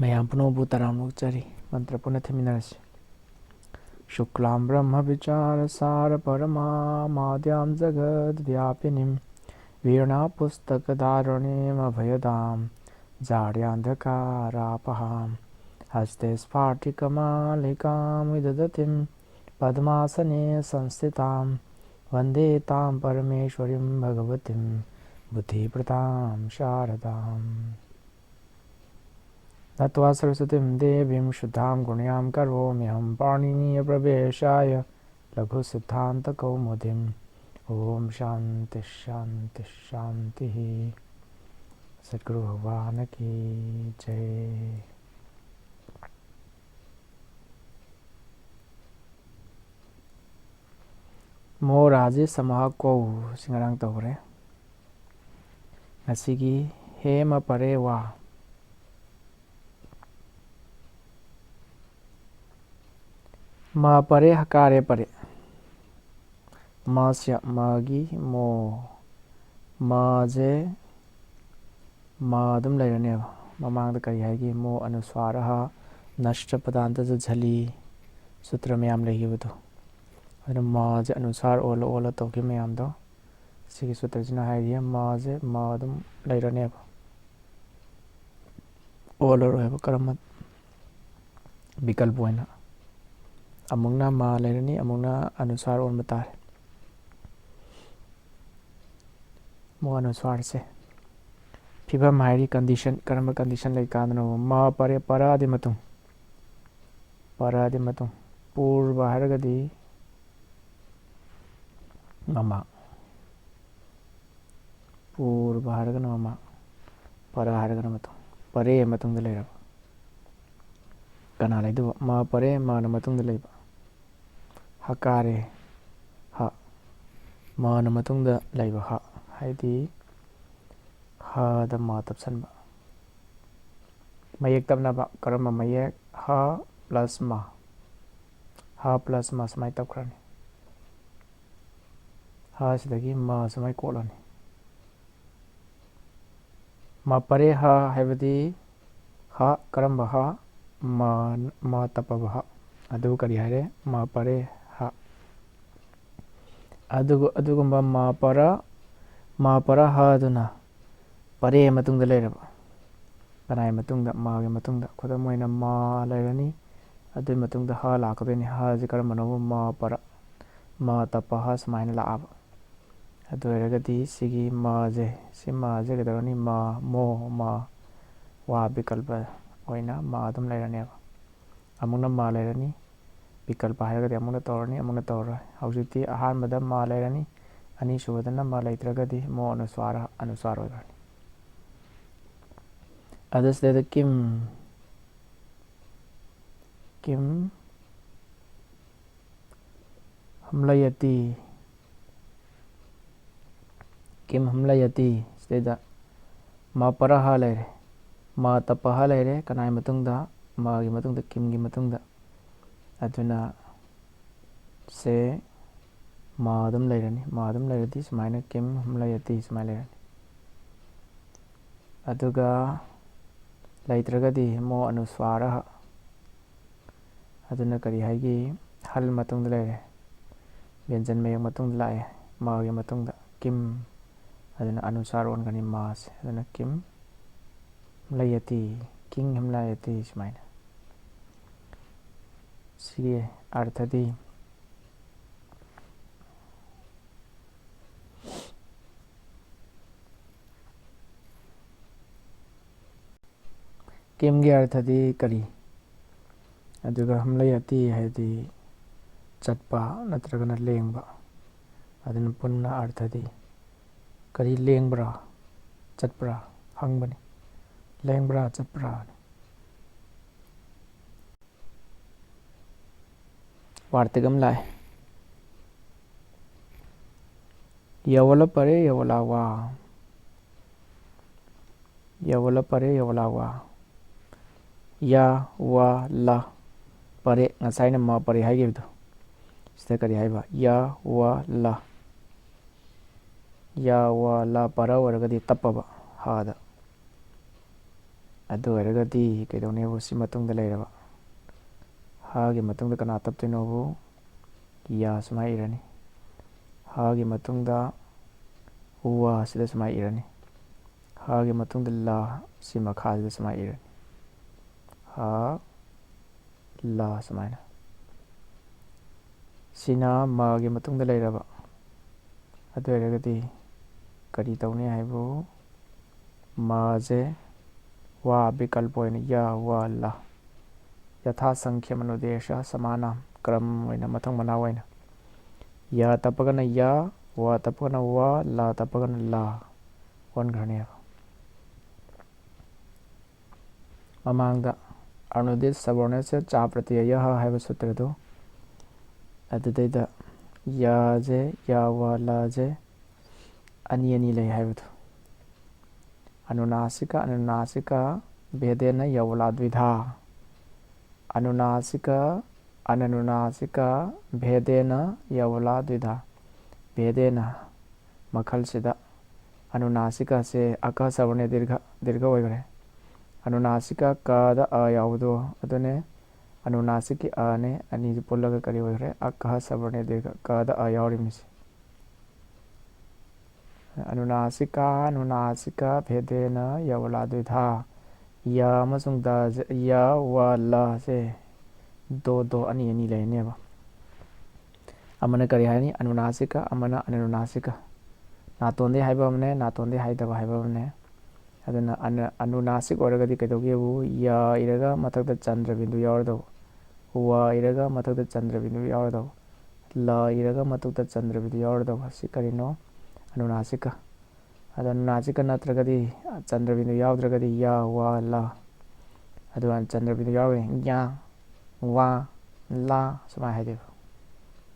मयाम पुनोबु तराम नोक्चरी मंत्र पुनः थिमिनरसि शुक्लां ब्रह्म विचार सार परमा माद्यां जगद व्यापिनीं वीणा पुस्तक धारणीम अभयदां जाड्यान्धकारापहां हस्ते स्फाटिकमालिकां विदधतीं पद्मासने संस्थितां वन्दे तां परमेश्वरीं भगवतीं बुद्धिप्रदां शारदाम् नत्वा सरस्वतीं देवीं शुद्धां गुण्यां करोम्यहं पाणिनीयप्रवेशाय लघुसिद्धान्तकौमुदीम् ॐ शान्ति शान्ति शान्तिः। सद्गुरु भगवान की जय। मोराजे समाह कौ सिंgarang तौरे ngasiगी हेम परे वा मा परे हकारे परे मास्य मागी मो माजे मा अदुम लेरनेबा ममांगदा करी हाइगी मो अनुस्वारः नष्ट पदांतज झली सूत्र मयाम लेगिबदो अदुना माजे अनुसार ओला ओला तौखि मयामदो सिगी सूत्रजिना हाइरिया माजे मा अदुम लेरनेबा ओला रोहेबा करम विकल्प होइना अमुंगना मा लेरनी अमुंगना अनुसार ओन बतारे मो अनुसार से फिबम हाइरी कंडीशन करम कंडीशन ले कादनो मा परे परादि मतुंग पूर्व हारगदी ममा पूर्व हारगन ममा परा हारगन मतुंग परे मतुंग लेरब कना लेदु मा परे मा न मतुंग लेबा हकारे हा मा न मतुंग लेबा हा हाइदी हा द मा तपसनबा मयेक तबनबा करम मयेक हा प्लस मा समाय तबखरानी हा सिदगी मा समाय कोलानी मा परे हा हाइबदी हा करम हा मा तपबा हा अदु करी हाइरे मा परे हा अदुगुम्बा मा परा हा अदुना परे मतुंग लेरबा कनाय मतुंग मागे मतुंग खुदम मोइना मा लेरनी अदुई मतुंग हा लाकदोनी हा जे करम मनोबा मा परा मा तपा हा समायना लाआबा अदु हेरगदी सिगी माजे सि माजे गदरनी मा मो मा वा विकल्प होइना मा अदुम लेरनेबा अमुंगना मा लेरनी विकल्प हाइरगदी अमुंगना तौरनी अमुंगना तौरय हौजिति अहानबदा मा लेरनी अनि सुबदना मा लेत्रगदी मो अनुस्वार होइबानी अदसदेद किम हमलयति सदेदा मा परा हा लेरे मा तपा हा लेरे कनाय मतुंगदा मागी मतुंगदा किमगी मतुंगदा अदुना से मा अदुम लेरनी मा अदुम लेरदी समायना किम हमलयति समाय लेरनी अदुगा लेत्रगदी मो अनुस्वार अदुना करी हाइगी हल मतुंगदा लेरे व्यंजन मयक मतुंगदा लाए मागे मतुंगदा किम अदुना अनुसार ओनगनी मास अदुना किम लयति किंग हमलयति समायना सिगे अर्थदी किमगे अर्थदी करी अदुगा हमलयति हाइदी चटपा नत्रगना लेंगबा अदुना पुन्ना अर्थदी करी लेंगब्रा चटप्रा हंगबनी लेंगब्रा चटप्रा वार्तिकम लाए यवल परे यवला वा यवल परे यवला वा या वा ला परे ngसाइना मा परे हाइगिबदो सिदा करी हाइबा या वा ला परा ओरगदी तपबा हादा ꯑꯗꯨ ꯑꯣꯏꯔꯒꯗꯤ ꯀꯩꯗꯧꯅꯦꯕꯨ ꯁꯤ ꯃꯇꯨꯡꯗ ꯂꯩꯔꯕ ꯍꯥꯒꯤ ꯃꯇꯨꯡꯗ ꯀꯅꯥ ꯇꯞꯇꯣꯏꯅꯣꯕꯨ ꯌꯥ ꯁꯨꯃꯥꯏ ꯏꯔꯅꯤ, ꯍꯥꯒꯤ ꯃꯇꯨꯡꯗ ꯋꯥ ꯁꯤꯗ ꯁꯨꯃꯥꯏ ꯏꯔꯅꯤ, ꯍꯥꯒꯤ ꯃꯇꯨꯡꯗ ꯂꯥ ꯁꯤ ꯃꯈꯥꯁꯤꯗ ꯁꯨꯃꯥꯏ ꯏꯔꯅꯤ, ꯍꯥ ꯂꯥ ꯁꯨꯃꯥꯏꯅ. ꯁꯤꯅ ꯃꯥꯒꯤ ꯃꯇꯨꯡꯗ ꯂꯩꯔꯕ. ꯑꯗꯨ ꯑꯣꯏꯔꯒꯗꯤ ꯀꯔꯤ ꯇꯧꯅꯤ ꯍꯥꯏꯕꯨ ꯃꯥꯁꯦ ꯋꯥ ꯕꯤꯀꯜꯄ ꯑꯣꯏꯅ ꯌꯥ ꯋꯥ ꯂꯥ ꯌꯊꯥ ꯁꯪꯈ꯭ꯌ ꯃꯅꯨꯗꯦꯁ ꯁꯃꯥꯅ ꯀ꯭ꯔꯝ ꯑꯣꯏꯅ ꯃꯊꯪ ꯃꯅꯥꯎ ꯑꯣꯏꯅ ꯌꯥ ꯇꯞꯄꯒꯅ ꯌꯥ, ꯋꯥ ꯇꯞꯄꯒꯅ ꯋꯥ, ꯂꯥ ꯇꯞꯄꯒꯅ ꯂꯥ ꯑꯣꯟꯈ꯭ꯔꯅꯦꯕ. ꯃꯃꯥꯡꯗ ꯑꯔꯨꯅꯣꯗꯤꯠ ꯁꯕꯣꯔꯅꯁ ꯆꯥ ꯄ꯭ꯔꯇꯌꯌ ꯍꯥꯏꯕ ꯁꯨꯇ꯭ꯔꯗꯨ ꯑꯗꯨꯗꯩꯗ ꯌꯥꯁꯦ ꯌꯥ ꯋꯥ ꯂꯥꯁꯦ ꯑꯅꯤ ꯑꯅꯤ ꯂꯩ ꯍꯥꯏꯕꯗꯣ. ꯑꯅꯨꯅꯥꯁꯤꯀ ꯑꯅꯨꯅꯥꯁꯤꯀ ꯚꯦꯗꯦꯅ ꯌꯧꯂꯥ ꯗ꯭ꯋꯤꯙꯥ, ꯑꯅꯨꯅꯥꯁꯤꯀ ꯑꯅꯅꯨꯅꯥꯁꯤꯀ ꯚꯦꯗꯦꯅ ꯌꯧꯂꯥ ꯗ꯭ꯋꯤꯙꯥ. ꯚꯦꯗꯦꯅ ꯃꯈꯜꯁꯤꯗ ꯑꯅꯨꯅꯥꯁꯤꯀꯁꯦ ꯑꯀ ꯁꯕꯔꯅꯦ ꯗꯤꯔඝ ꯑꯣꯏꯈ꯭ꯔꯦ. ꯑꯅꯨꯅꯥꯁꯤꯀ ꯀꯗ ꯑ ꯌꯥꯎꯕꯗꯣ ꯑꯗꯨꯅꯦ ꯑꯅꯨꯅꯥꯁꯤꯛꯀꯤ ꯑꯅꯦ, ꯑꯅꯤꯁꯤ ꯄꯨꯜꯂꯒ ꯀꯔꯤ ꯑꯣꯏꯈ꯭ꯔꯦ ꯑꯀ ꯁꯕꯔꯅꯦ ꯗꯤꯔꯘ ꯀꯗ ꯑ ꯌꯥꯎꯔꯤꯕꯅꯤꯁꯦ. ꯑꯅꯨꯅꯥꯁꯤꯀ ꯑꯅꯨꯅꯥꯁꯤꯀ ꯚꯦꯗꯦꯅ ꯌꯧꯂꯥ ꯗ꯭ꯋꯤꯙꯥ. ꯌꯥ ꯑꯃꯁꯨꯡ ꯌꯥ ꯋꯥ ꯂꯥꯁꯦ ꯗꯣ ꯑꯅꯤ ꯑꯅꯤ ꯂꯩꯅꯦꯕ. ꯑꯃꯅ ꯀꯔꯤ ꯍꯥꯏꯅꯤ ꯑꯅꯨꯅꯥꯁꯤꯀ, ꯑꯃꯅ ꯑꯅꯅꯨꯅꯥꯁꯤꯀ. ꯅꯥꯇꯣꯟꯗꯩ ꯍꯥꯏꯕ ꯑꯃꯅꯦ, ꯅꯥꯇꯣꯟꯗꯩ ꯍꯥꯏꯗꯕ ꯍꯥꯏꯕ ꯑꯃꯅꯦ. ꯑꯗꯨꯅ ꯑꯅꯨꯅꯥꯁꯤꯛ ꯑꯣꯏꯔꯒꯗꯤ ꯀꯩꯗꯧꯒꯦꯕꯨ ꯌꯥ ꯏꯔꯒ ꯃꯊꯛꯇ ꯆꯟꯗ꯭ꯔ ꯕꯤꯟꯗꯨ ꯌꯥꯎꯔꯗꯧꯕ, ꯋꯥ ꯏꯔꯒ ꯃꯊꯛꯇ ꯆꯟꯗ꯭ꯔ ꯕꯤꯟꯗꯨ ꯌꯥꯎꯔꯗꯧꯕ, ꯂꯥ ꯏꯔꯒ ꯃꯊꯛꯇ ꯆꯟꯗ꯭ꯔ ꯕꯤꯟꯗꯨ ꯌꯥꯎꯔꯗꯧꯕ. ꯁꯤ ꯀꯔꯤꯅꯣ ꯑꯅꯨꯅꯥꯁꯤꯀ. ꯑꯗ ꯑꯅꯨꯅꯥꯁꯤꯀ ꯅꯠꯇ꯭ꯔꯒꯗꯤ ꯆꯟꯗ꯭ꯔ ꯕꯤꯟꯗꯨ ꯌꯥꯎꯗ꯭ꯔꯒꯗꯤ ꯌꯥ ꯋꯥ ꯂꯥ. ꯑꯗꯨꯒ ꯆꯟꯗ꯭ꯔ ꯕꯤꯟꯗꯨ ꯌꯥꯎꯔꯒꯗꯤ ꯌꯥ ꯋꯥ ꯂꯥ ꯁꯨꯃꯥꯏꯅ ꯍꯥꯏꯗꯣꯏꯕ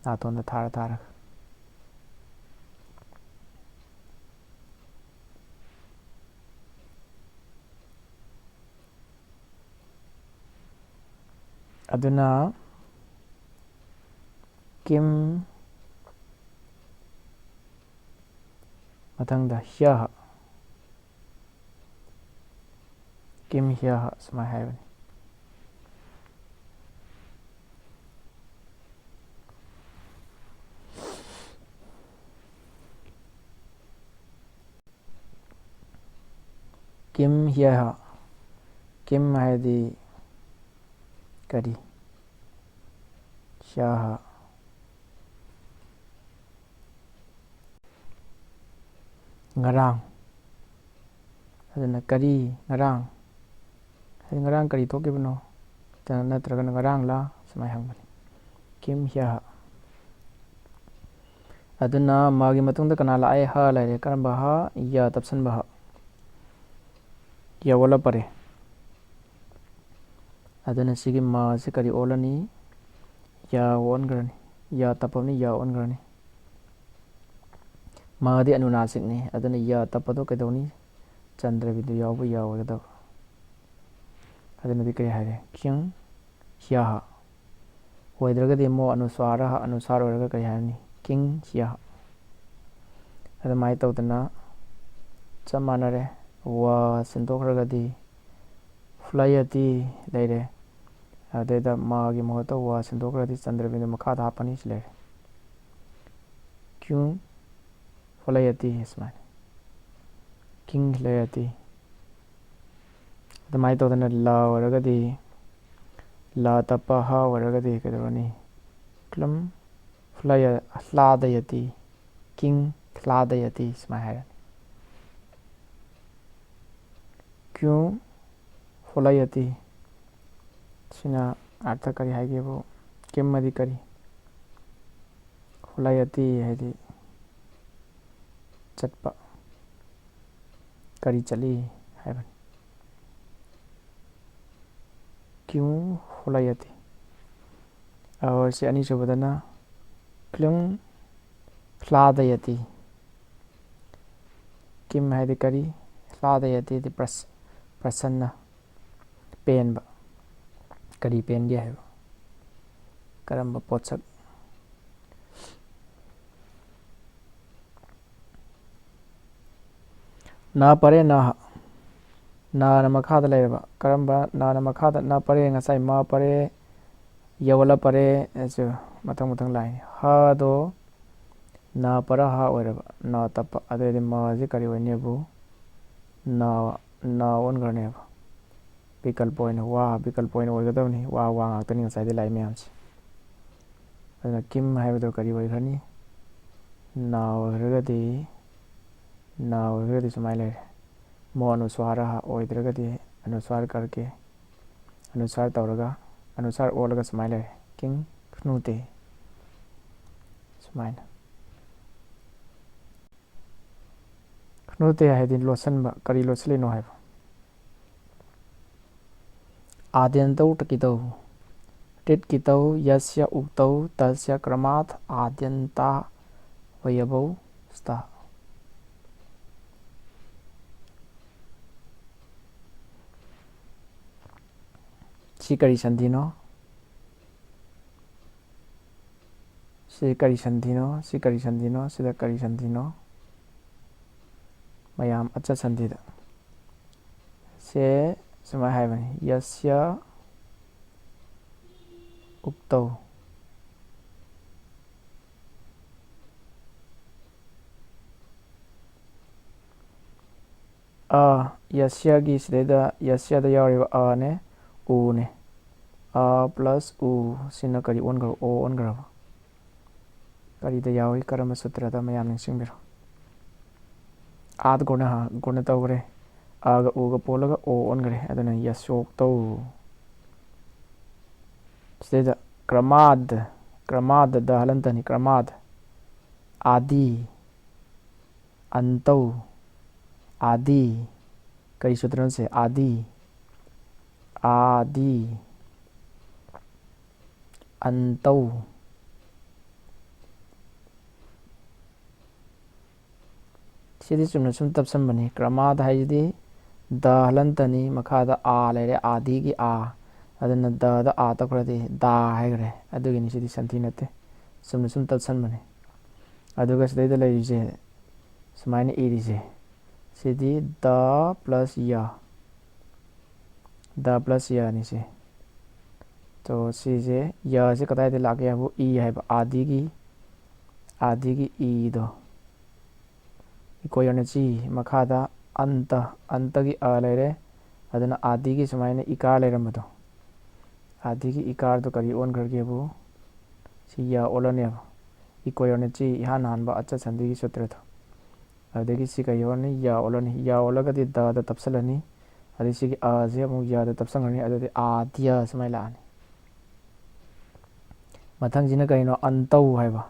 ꯅꯥꯇꯣꯟꯗ ꯊꯥꯔ ꯊꯥꯔꯒ. ꯑꯗꯨꯅ ꯀꯤꯝ ꯃꯊꯪꯗ ꯍ꯭ꯌ, ꯀꯤꯝ ꯍ꯭ꯌ ꯁꯨꯃꯥꯏꯅ ꯍꯥꯏꯕꯅꯤ. ꯀꯤꯝ ꯍ꯭ꯌ, ꯀꯤꯝ ꯍꯥꯏꯗꯤ ꯀꯔꯤ, ꯍ꯭ꯌ ꯉꯔꯥꯡ. ꯑꯗꯨꯅ ꯀꯔꯤ ꯉꯔꯥꯡ ꯍꯥꯏꯗꯤ ꯉꯔꯥꯡ ꯀꯔꯤ ꯊꯣꯛꯈꯤꯕꯅꯣ ꯅꯠꯇ꯭ꯔꯒꯅ ꯉꯔꯥꯡꯂꯥ ꯁꯨꯃꯥꯏꯅ ꯍꯪꯕꯅꯤ. ꯀꯤꯝ ꯍ꯭ꯌ. ꯑꯗꯨꯅ ꯃꯥꯒꯤ ꯃꯇꯨꯡꯗ ꯀꯅꯥ ꯂꯥꯛꯑꯦ ꯍ ꯂꯩꯔꯦ. ꯀꯔꯝꯕ ꯍ, ꯌꯥ ꯇꯞꯁꯟꯕ ꯍ, ꯌꯥ ꯑꯣꯜꯂꯛꯄꯔꯦ. ꯑꯗꯨꯅ ꯁꯤꯒꯤ ꯃꯥꯁꯤ ꯀꯔꯤ ꯑꯣꯜꯂꯅꯤ ꯌꯥ ꯑꯣꯟꯈ꯭ꯔꯅꯤ, ꯌꯥ ꯇꯞꯄꯕꯅꯤ ꯌꯥ ꯑꯣꯟꯈ꯭ꯔꯅꯤ. ꯃꯥꯗꯤ ꯑꯅꯨꯅꯥꯁꯤꯛꯅꯤ. ꯑꯗꯨꯅ ꯌꯥ ꯇꯞꯄꯗꯣ ꯀꯩꯗꯧꯅꯤ ꯆꯟꯗ꯭ꯔ ꯕꯤꯟꯗꯨ ꯌꯥꯎꯕ ꯌꯥ ꯑꯣꯏꯒꯗꯕ. ꯑꯗꯨꯅꯗꯤ ꯀꯔꯤ ꯍꯥꯏꯔꯦ ꯀꯤꯝ ꯍ꯭ꯌ. ꯑꯣꯏꯗ꯭ꯔꯒꯗꯤ ꯑꯃꯨꯛ ꯑꯅꯨꯁ꯭ꯋꯥꯔ ꯑꯅꯨꯁ꯭ꯋꯥꯔ ꯑꯣꯏꯔꯒ ꯀꯔꯤ ꯍꯥꯏꯔꯅꯤ ꯀꯤꯡ ꯍ꯭ꯌ. ꯑꯗꯨꯃꯥꯏꯅ ꯇꯧꯗꯅ ꯆꯞ ꯃꯥꯟꯅꯔꯦ. ꯋꯥ ꯁꯤꯟꯗꯣꯛꯈ꯭ꯔꯒꯗꯤ ꯐ꯭ꯂꯌꯇꯤ ꯂꯩꯔꯦ. ꯑꯗꯩꯗ ꯃꯥꯒꯤ ꯃꯍꯨꯠꯇ ꯋꯥ ꯁꯤꯟꯗꯣꯛꯈ꯭ꯔꯗꯤ ꯆꯟꯗ꯭ꯔ ꯕꯤꯟꯗꯨ ꯃꯈꯥꯗ ꯍꯥꯞꯄꯅꯤ ꯁꯤ ꯂꯩꯔꯦ. ꯀ꯭ꯌꯨ ꯐ꯭ꯂꯌꯇꯤ ꯁꯨꯃꯥꯏꯅ ꯀꯤꯡ ꯐ꯭ꯂꯌꯇꯤ. ꯑꯗꯨꯃꯥꯏꯅ ꯇꯧꯗꯅ ꯂꯥ ꯑꯣꯏꯔꯒꯗꯤ ꯂꯥ ꯇꯞꯄ ꯍ ꯑꯣꯏꯔꯒꯗꯤ ꯀꯩꯗꯧꯔꯅꯤ ꯀ꯭ꯂꯝ ꯍ꯭ꯂꯥꯗꯌꯇꯤ, ꯀꯤꯡ ꯍ꯭ꯂꯥꯗꯌꯇꯤ ꯁꯨꯃꯥꯏꯅ ꯍꯥꯏꯔꯅꯤ. ꯀ꯭ꯌꯨ ꯐꯣꯂꯌꯇꯤ. ꯁꯤꯅ ꯑꯥꯔꯊ ꯀꯔꯤ ꯍꯥꯏꯒꯦꯕꯨ ꯀꯤꯝꯃꯗꯤ ꯀꯔꯤ, ꯐꯣꯂꯌꯇꯤ ꯍꯥꯏꯗꯤ ꯆꯠꯄ, ꯀꯔꯤ ꯆꯠꯂꯤ ꯍꯥꯏꯕꯅꯤ. ꯀ꯭ꯌꯨ ꯐꯣꯂꯌꯇꯤ. ꯁꯤ ꯑꯅꯤꯁꯨꯕꯗꯅ ꯀ꯭ꯂꯨꯡ ꯍ꯭ꯂꯥꯗꯌꯇꯤ. ꯀꯤꯝ ꯍꯥꯏꯗꯤ ꯀꯔꯤ, ꯍ꯭ꯂꯥꯗꯌꯇꯤꯗꯤ ꯄ꯭ꯔꯁꯟꯅ ꯄꯦꯟꯕ. ꯀꯔꯤ ꯄꯦꯟꯒꯦ ꯍꯥꯏꯕ, ꯀꯔꯝꯕ ꯄꯣꯠꯁꯛ. ꯅ ꯄꯔꯦ ꯅꯍ. ꯅꯥꯅ ꯃꯈꯥꯗ ꯂꯩꯔꯕ ꯀꯔꯝꯕ ꯅꯥꯅ ꯃꯈꯥꯗ ꯅ ꯄꯔꯦ ꯉꯁꯥꯏ ꯃ ꯄꯔꯦ ꯌꯧꯜꯂ ꯄꯔꯦ ꯃꯊꯪ ꯃꯊꯪ ꯂꯥꯛꯏꯅꯤ ꯍꯗꯣ ꯅ ꯄꯔ ꯍ ꯑꯣꯏꯔꯕ ꯅ ꯇꯞꯄ ꯑꯗꯨꯑꯣꯏꯗꯤ ꯃꯁꯤ ꯀꯔꯤ ꯑꯣꯏꯅꯤꯕꯨ ꯅ ꯑꯣꯟꯈ꯭ꯔꯅꯦꯕ ꯕꯤꯀꯜꯄ ꯑꯣꯏꯅ ꯋꯥ ꯕꯤꯀꯜꯄ ꯑꯣꯏꯅ ꯑꯣꯏꯒꯗꯕꯅꯤ ꯋꯥ ꯉꯥꯛꯇꯅꯤ ꯉꯁꯥꯏꯗꯤ ꯂꯥꯛꯏ ꯃꯌꯥꯝꯁꯦ ꯑꯗꯨꯅ ꯀꯤꯝ ꯍꯥꯏꯕꯗꯣ ꯀꯔꯤ ꯑꯣꯏꯈ꯭ꯔꯅꯤ ꯅ ꯑꯣꯏꯈ꯭ꯔꯒꯗꯤ ꯁꯨꯃꯥꯏꯅ ꯂꯩꯔꯦ ꯃꯣ ꯑꯅꯨꯁ꯭ꯋꯥꯔ ꯑꯣꯏꯗ꯭ꯔꯒꯗꯤ ꯑꯅꯨꯁ꯭ꯋꯥꯔ ꯀꯔꯀꯦ ꯑꯅꯨꯁ꯭ꯋꯥꯔ ꯇꯧꯔꯒ ꯑꯅꯨꯁ꯭ꯋꯥꯔ ꯑꯣꯜꯂꯒ ꯁꯨꯃꯥꯏꯅ ꯂꯩꯔꯦ ꯀꯤꯡ ꯈꯅꯨꯇꯦ ꯁꯨꯃꯥꯏꯅ ꯈꯅꯨꯇꯦ ꯍꯥꯏꯗꯤ ꯂꯣꯠꯁꯤꯟꯕ ꯀꯔꯤ ꯂꯣꯠꯁꯤꯜꯂꯤꯅꯣ ꯍꯥꯏꯕ आद्यन्तौ टकितौ टिटकितौ यस्य उक्तौ तस्य क्रमात् आद्यन्ता वयवौ स्तः सी करी संधिनो सी करी संधिनो सी करी संधिनो सिदा करी संधिनो मयाम अच्छा संधिदा से सुमाय हायबनी यस्य उक्तौ यस्यागी सिदेदा यस्यादा यावरिबा ने उ ने प्लस उ सिना करी ओनग्र ओ ओनग्र करीदा यावी करम सूत्रदा मयाम निंगसिंबिरो आद गुण तौरे आग उग पोलगा ओ ओनग्रे अदना यस्योक्तौ सिदेदा क्रमाद दहलंतनी क्रमाद आदि अंतौ आदि कई सूत्रों से आदि अंतौ सिदी चुमना सुम तपसंबनी क्रमाद हाइदी द हलंतनी मखादा आ लेरे आदि की आ अदना द आ तखरदी दा हाइग्रे अदुगिनी सिदी संथि नते सुमना सुम तपसंबनी अदुगा सिदैदा लैरिजे सुमाइना इरिजे सिदी द प्लस या निसे तो सीजे या से कताई दे लागे है वो ई है आदि की ई दो कोई अन्य ची मखादा अंत की आ ले रहे अदना आदि की सुमाइना इकार ले रहा आदि की इकार तो करी ओन करके वो सी या ओलने अब कोई अन्य ची यहाँ नानबा अच्छा संधि की सूत्र था अदगी सी कई ओने या ओलगदी द तपसलनी अदगी सी की आ से अमु या द तपसंगनी अददी आद्य सुमाइ लानी मथंग जिना कइनो अंतौ हाइबा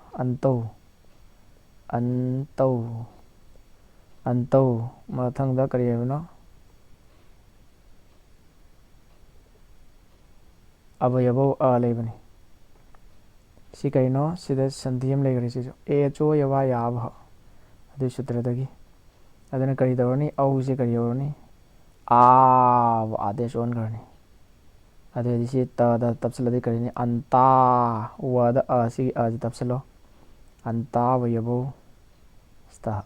अंतौ मथंग दा करी हाइबनो अवयवौ आ लेबनी सी कइनो सिदा संधियम लेगरे सिजो ए चो यवा याभ अदु सूत्रदगी अदना करी दवरनी औ से करी दवरनी आव आदेश ओन करनी अदे से त तपसलदि करीनी अंता वद अ सी अ तपसलो अंता वयवो स्था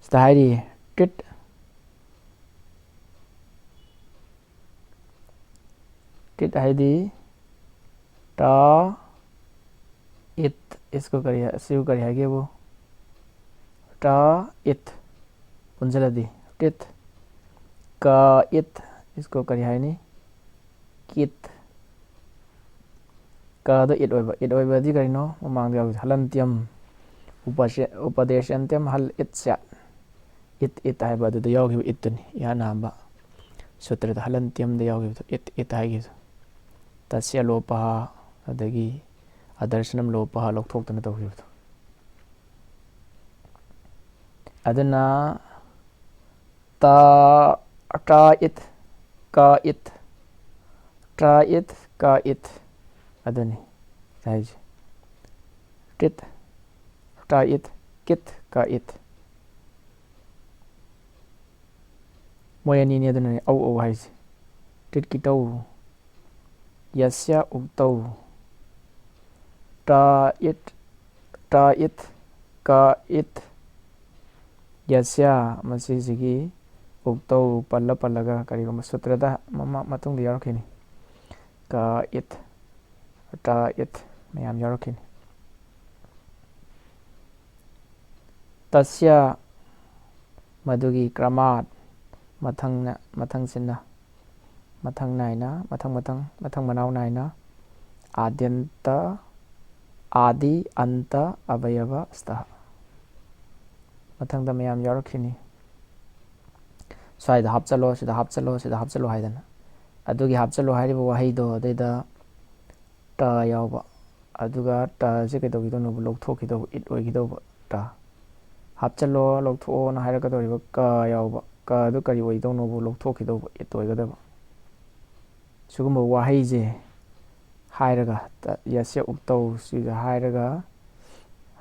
स्ताहारी टिट हाइदी टा इत इसको करिए सिव करिए वो टा इत पुंजलदी टित का इत इसको करिए नहीं कित का दो इत ओइबा दी करिनो ममांग दे हलंत्यम उपदेशंत्यम हल इत्स्या इत है बदु द यावगी इतनी या नाम सूत्र द हलंत्यम द यावगी इत हाइगी तस्य लोपः अदगी अदर्शनम लोपः लौथोक्तन तौगिबदो अदना टा इत का इत अदनी साइज टित टा इत कित का इत मोयनी ने अदना औ हाइज टिट कितौ यस्य उक्तौ टा इत का इत ꯌꯁ꯭ꯌ ꯃꯁꯤꯁꯤꯒꯤ ꯎꯛꯇꯧ ꯄꯜꯂꯒ ꯀꯔꯤꯒꯨꯝꯕ ꯁꯨꯇ꯭ꯔꯗ ꯃꯇꯨꯡꯗ ꯌꯥꯎꯔꯛꯈꯤꯅꯤ. ꯀ ꯏꯠ ꯇ ꯏꯠ ꯃꯌꯥꯝ ꯌꯥꯎꯔꯛꯈꯤꯅꯤ. ꯇꯁ꯭ꯌ ꯃꯗꯨꯒꯤ ꯀ꯭ꯔꯃꯥꯠ ꯃꯊꯪꯁꯤꯅ ꯃꯊꯪ ꯅꯥꯏꯅ ꯃꯊꯪ ꯃꯅꯥꯎ ꯅꯥꯏꯅ ꯑꯥꯗ꯭ꯌꯟꯇ आदि अंत अवयव स्तः मथंग मयाम यारखिनी स्वाइद हापचलो सिदा हापचलो हाइदना अदुगी हापचलो हाइरिबो वहाइदो अदैदा ट यावबा अदुगा ट जे केदोगिदोनो लौथोखिदो इट ओइगिदो ट हापचलो लौथो ना हाइरकदोरिबो क यावबा क दु करि ओइदोनो लौथोखिदो इट ओइगदबा सुगुम्बो वहाइजे हाइरगा यस्य उक्तौ सिदा हाइरगा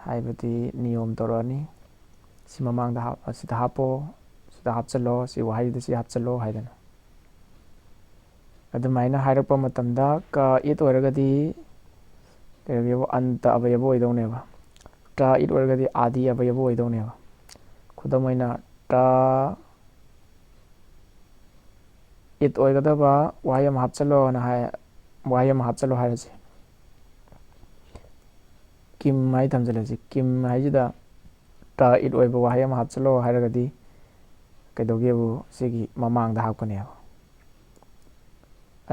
हाइबति नियम तोरनी सि ममांगदा सिदा हापो सिदा हापचलो सि वहाइदा सि हापचलो हाइदना अदुमाइना हाइरकपा मतमदा क इट ओइरगदि केबो अंत अवयव ओइदौनेबा ट इट ओइरगदि आदि अवयव ओइदौनेबा खुदमैना ट इट ओइगदबा वहायम हापचलो ना हाय वहायम हापचलो हाइरसे किम हाइ थमजलसि किम हाइजिदा ट इट ओइबो वहायम हापचलो हाइरगदि कैदोगेबु सिगी ममांगदा हापकनेबा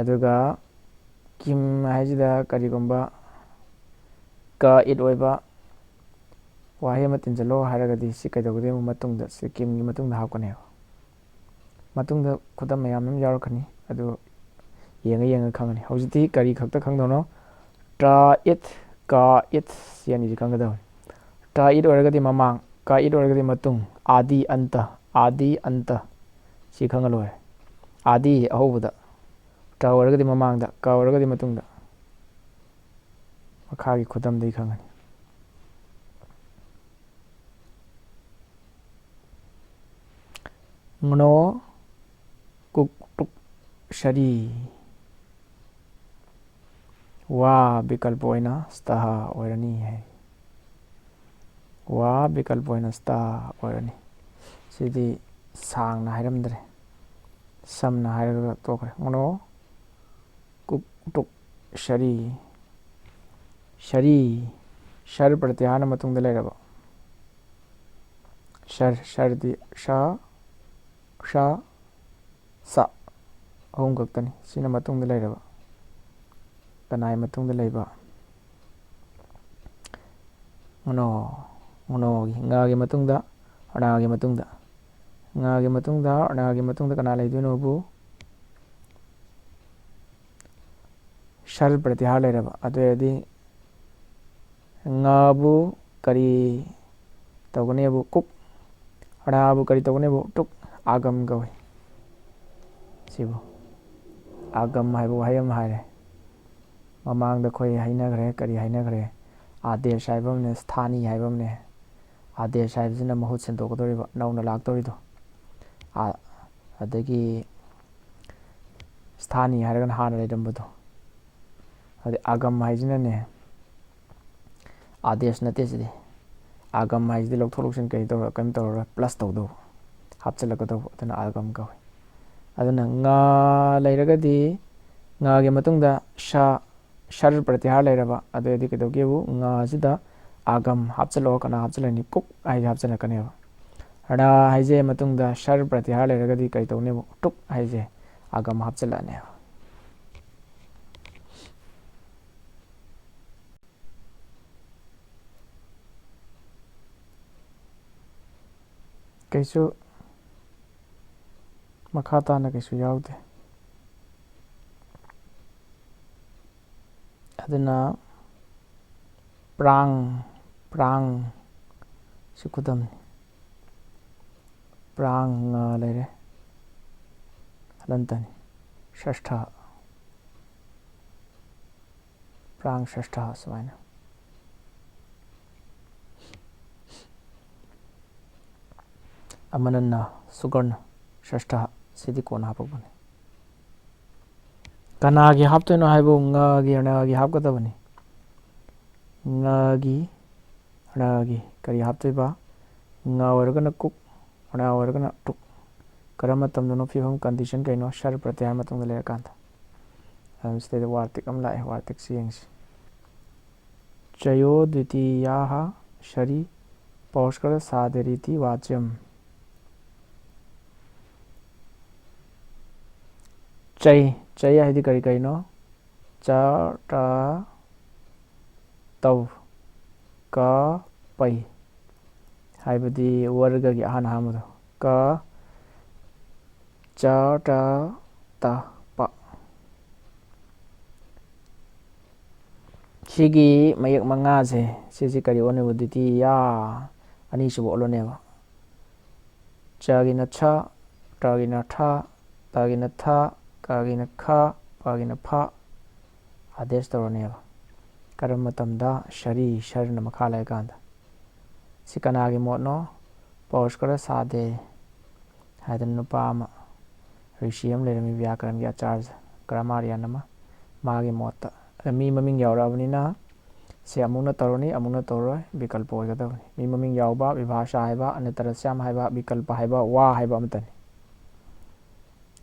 अदुगा किम हाइजिदा करिगुम्बा क इट ओइबा वहायम तिनजलो हाइरगदि सि कैदोगदेबु मतुंगदा सि किमगी मतुंगदा हापकनेबा मतुंगदा खुदम मयाम यारखनी अदु येंगा खंगनी हौजिति करी खक्ता खंगदोनो ट इट क इट सियानी जि खंगदो ट इट ओइरगदि ममांग क इट ओइरगदि मतुंग आदि अंत सि खंगलोय आदि अहोबदा ट ओइरगदि ममांगदा क ओइरगदि मतुंगदा मखागी खुदम दि खंगनी ngno kuk tuk shari वा विकल्प ओइना स्तः ओइरनी है वा विकल्प ओइना स्तः ओइरनी सिदी सांगना हाइरमद्रे समना हाइरगा तोखरे ngno kuk tuk shari sir प्रत्याहार मतुंगदा लेरबा शरदी श श स अहुम कक्तनी सिना मतुंगदा लेरबा कनाय मतुंगदा लेबा ngno ngaगी मतुंगदा अणागी मतुंगदा ngaगी मतुंगदा अणागी मतुंगदा कना लेदुनोबु शर प्रत्याहार लेरबा अदुयदि ngabu करी तौगनेबु कुक अणाबु करी तौगनेबु टुक आगम गवै सिबु आगम हाइबु वहायम हाइरे ममांगदा खोय हाइनगरे करी हाइनगरे आदेश हाइबमने स्थानी हाइबमने आदेश हाइबसिना महूत सेंदोकदोरिबा नौना लाक्तोरिदो अदगी स्थानी हाइरगन हाना लेदंबदो अदे आगम हाइजिनाने आदेश नते सिदि आगम हाइजिदि लौथोलौसिन कई तौर कम तौर प्लस तौदो हापचलकदो अदना आगम गवै अदना nga लेरगदि ngaगी मतुंगदा शर प्रत्याहार लेरबा अदुयदि केदोगेबु nga सिदा आगम हापचलो कना हापचलनी कुक हाइजे हापचलकनेबा अणा हाइजे मतुंगदा शर प्रत्याहार लेरगदि कई तौनेबु टुक हाइजे आगम हापचलनेबा कैसु मखाताना कैसु यावदे अदना प्रांग सिकुदम प्रांग लेरे हलंतनी षष्ठ प्रांग षष्ठ सुमाइना अमनन्ना सुगर्ण षष्ठ सिदि कोन हापबने कनागी हापतोइनो हाइबो ngaगी अणागी हापगदबनी ngaगी अणागी करी हापतोइबा nga ओइरगना कुक ꯑꯣꯅꯥ ꯑꯣꯏꯔꯒꯅ ꯇꯨꯛ ꯀꯔꯝꯕ ꯃꯇꯝꯗꯅꯣ ꯐꯤꯕꯝ ꯀꯟꯗꯤꯁꯟ ꯀꯩꯅꯣ ꯁꯔ ꯄ꯭ꯔꯇꯌꯥꯔ ꯃꯇꯨꯡꯗ ꯂꯩꯔꯀꯥꯟꯗ ꯁꯤꯗꯩꯗ ꯋꯥꯔꯇꯤꯛ ꯑꯃ ꯂꯥꯛꯑꯦ ꯋꯥꯔꯇꯤꯛꯁꯤ ꯌꯦꯡꯁꯤ ꯆꯌꯣ ꯗ꯭ꯋꯤꯇꯤꯌꯥꯍ ꯁꯔꯤ ꯄꯧꯁꯀꯔ ꯁꯥꯗꯔꯤꯇꯤ ꯋꯥꯆꯝ ꯆꯩ ꯍꯥꯏꯗꯤ ꯀꯔꯤ ꯀꯔꯤꯅꯣ ꯆ ꯇ ꯇꯧ ꯀ ꯄꯩ ꯍꯥꯏꯕꯗꯤ ꯋꯔꯒꯒꯤ ꯑꯍꯥꯟꯕꯗꯣ ꯀ ꯆ ꯇ ꯇ ꯄ ꯁꯤꯒꯤ ꯃꯌꯦꯛ ꯃꯉꯥꯁꯦ ꯁꯤꯁꯤ ꯀꯔꯤ ꯑꯣꯟꯅꯦꯕ ꯗ꯭ꯋꯤꯇꯤꯌꯥ ꯑꯅꯤꯁꯨꯕ ꯑꯣꯜꯂꯅꯦꯕ ꯆꯒꯤꯅ ꯁ ꯇꯒꯤꯅ ꯊ ꯇꯒꯤꯅ ꯊ ꯀꯒꯤꯅ ꯈ ꯄꯒꯤꯅ ꯐ ꯑꯥꯗꯦꯁ ꯇꯧꯔꯅꯦꯕ ꯀꯔꯝꯕ ꯃꯇꯝꯗ ꯁꯔꯤ ꯁꯔꯅ ꯃꯈꯥ ꯂꯩꯀꯥꯟꯗ ꯁꯤ ꯀꯅꯥꯒꯤ ꯃꯣꯠꯅꯣ ꯄꯧꯁꯀꯔ ꯁꯥꯗꯦ ꯍꯥꯏꯗꯅ ꯅꯨꯄꯥ ꯑꯃ ꯔꯤꯁꯤ ꯑꯃ ꯂꯩꯔꯝꯃꯤ ꯕ꯭ꯌꯥꯀꯔꯟꯒꯤ ꯑꯆꯥꯔꯖ ꯒ꯭ꯔꯥꯃꯥꯔꯤꯌꯥꯟ ꯑꯃ ꯃꯥꯒꯤ ꯃꯣꯠꯇ ꯃꯤ ꯃꯃꯤꯡ ꯌꯥꯎꯔꯛꯑꯕꯅꯤꯅ ꯁꯤ ꯑꯃꯨꯛꯅ ꯇꯧꯔꯅꯤ ꯑꯃꯨꯛꯅ ꯇꯧꯔꯣꯏ ꯕꯤꯀꯜꯄ ꯑꯣꯏꯒꯗꯕꯅꯤ ꯃꯤ ꯃꯃꯤꯡ ꯌꯥꯎꯕ ꯚꯤꯚꯥꯁꯥ ꯍꯥꯏꯕ ꯑꯅꯇꯔꯁ꯭ꯌꯥꯝ ꯍꯥꯏꯕ ꯕꯤꯀꯜꯄ ꯍꯥꯏꯕ ꯋꯥ ꯍꯥꯏꯕ ꯑꯃꯇꯅꯤ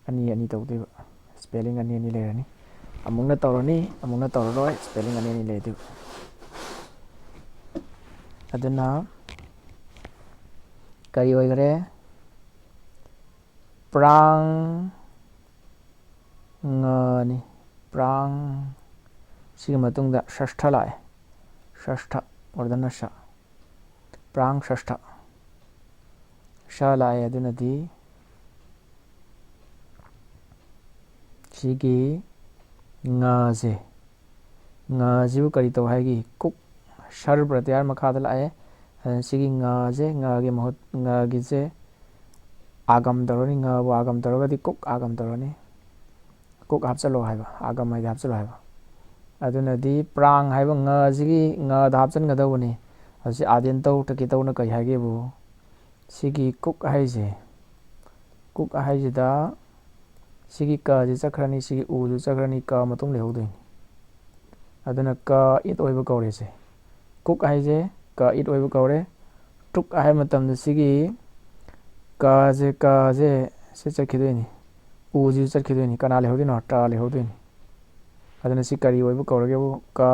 ꯑꯅꯤ ꯇꯧꯗꯣꯏꯕ ꯁ꯭ꯄꯦꯂꯤꯡ ꯑꯅꯤ ꯂꯩꯔꯅꯤ ꯑꯃꯨꯛꯅ ꯇꯧꯔꯅꯤ ꯑꯃꯨꯛꯅ ꯇꯧꯔꯔꯣꯏ ꯁ꯭ꯄꯦꯂꯤꯡ ꯑꯅꯤ ꯂꯩꯗꯣꯏꯕ ꯑꯗꯨꯅ ꯀꯔꯤ ꯑꯣꯏꯈꯔꯦ ꯄ꯭ꯔꯥꯡ ꯉꯅꯤ ꯄ꯭ꯔꯥꯡ ꯁꯤꯒꯤ ꯃꯇꯨꯡꯗ ꯁꯁꯊ ꯂꯥꯛꯑꯦ ꯁꯁꯊ ꯃꯨꯔꯙꯅ ꯁ ꯄ꯭ꯔꯥꯡ ꯁꯁꯊ ꯁ ꯂꯥꯛꯑꯦ ꯑꯗꯨꯅꯗꯤ ꯁꯤꯒꯤ ꯉꯁꯦ ꯉꯁꯤꯕꯨ ꯀꯔꯤ ꯇꯧ ꯍꯥꯏꯒꯤ ꯀꯨꯛ ꯁꯔ ꯄ꯭ꯔꯇꯌꯥꯔ ꯃꯈꯥꯗ ꯂꯥꯛꯑꯦ ꯁꯤꯒꯤ ꯉꯁꯦ ꯉꯒꯤ ꯃꯍꯨꯠ ꯉꯒꯤꯁꯦ ꯑꯥꯒꯝ ꯇꯧꯔꯅꯤ ꯉꯕꯨ ꯑꯥꯒꯝ ꯇꯧꯔꯒꯗꯤ ꯀꯨꯛ ꯑꯥꯒꯝ ꯇꯧꯔꯅꯤ ꯀꯨꯛ ꯍꯥꯞꯆꯜꯂꯣ ꯍꯥꯏꯕ ꯑꯥꯒꯝ ꯍꯥꯏꯗꯤ ꯍꯥꯞꯆꯜꯂꯣ ꯍꯥꯏꯕ ꯑꯗꯨꯅꯗꯤ ꯄ꯭ꯔꯥꯡ ꯍꯥꯏꯕ ꯉꯁꯤꯒꯤ ꯉꯗ ꯍꯥꯞꯆꯤꯟꯒꯗꯧꯕꯅꯤ ꯑꯁꯤ ꯑꯥꯗꯦꯟꯇꯧ ꯇꯀꯤꯇꯧꯅ ꯀꯔꯤ ꯍꯥꯏꯒꯦꯕꯨ ꯁꯤꯒꯤ ꯀꯨꯛ ꯍꯥꯏꯁꯦ ꯀꯨꯛ ꯍꯥꯏꯁꯤꯗ ꯁꯤꯒꯤ ꯀꯁꯤ ꯆꯠꯈ꯭ꯔꯅꯤ ꯁꯤꯒꯤ ꯎꯁꯨ ꯆꯠꯈ꯭ꯔꯅꯤ ꯀ ꯃꯇꯨꯡ ꯂꯩꯍꯧꯗꯣꯏꯅꯤ ꯑꯗꯨꯅ ꯀ ꯏꯠ ꯑꯣꯏꯕ ꯀꯧꯔꯦꯁꯦ ꯀꯨꯛ ꯍꯥꯏꯁꯦ ꯀ ꯏꯠ ꯑꯣꯏꯕ ꯀꯧꯔꯦ ꯇꯨꯛ ꯍꯥꯏꯕ ꯃꯇꯝꯗ ꯁꯤꯒꯤ ꯀꯁꯦ ꯁꯤ ꯆꯠꯈꯤꯗꯣꯏꯅꯤ ꯎꯁꯤꯁꯨ ꯆꯠꯈꯤꯗꯣꯏꯅꯤ ꯀꯅꯥ ꯂꯩꯍꯧꯗꯣꯏꯅꯣ ꯇ ꯂꯩꯍꯧꯗꯣꯏꯅꯤ ꯑꯗꯨꯅ ꯁꯤ ꯀꯔꯤ ꯑꯣꯏꯕ ꯀꯧꯔꯒꯦꯕꯨ ꯀ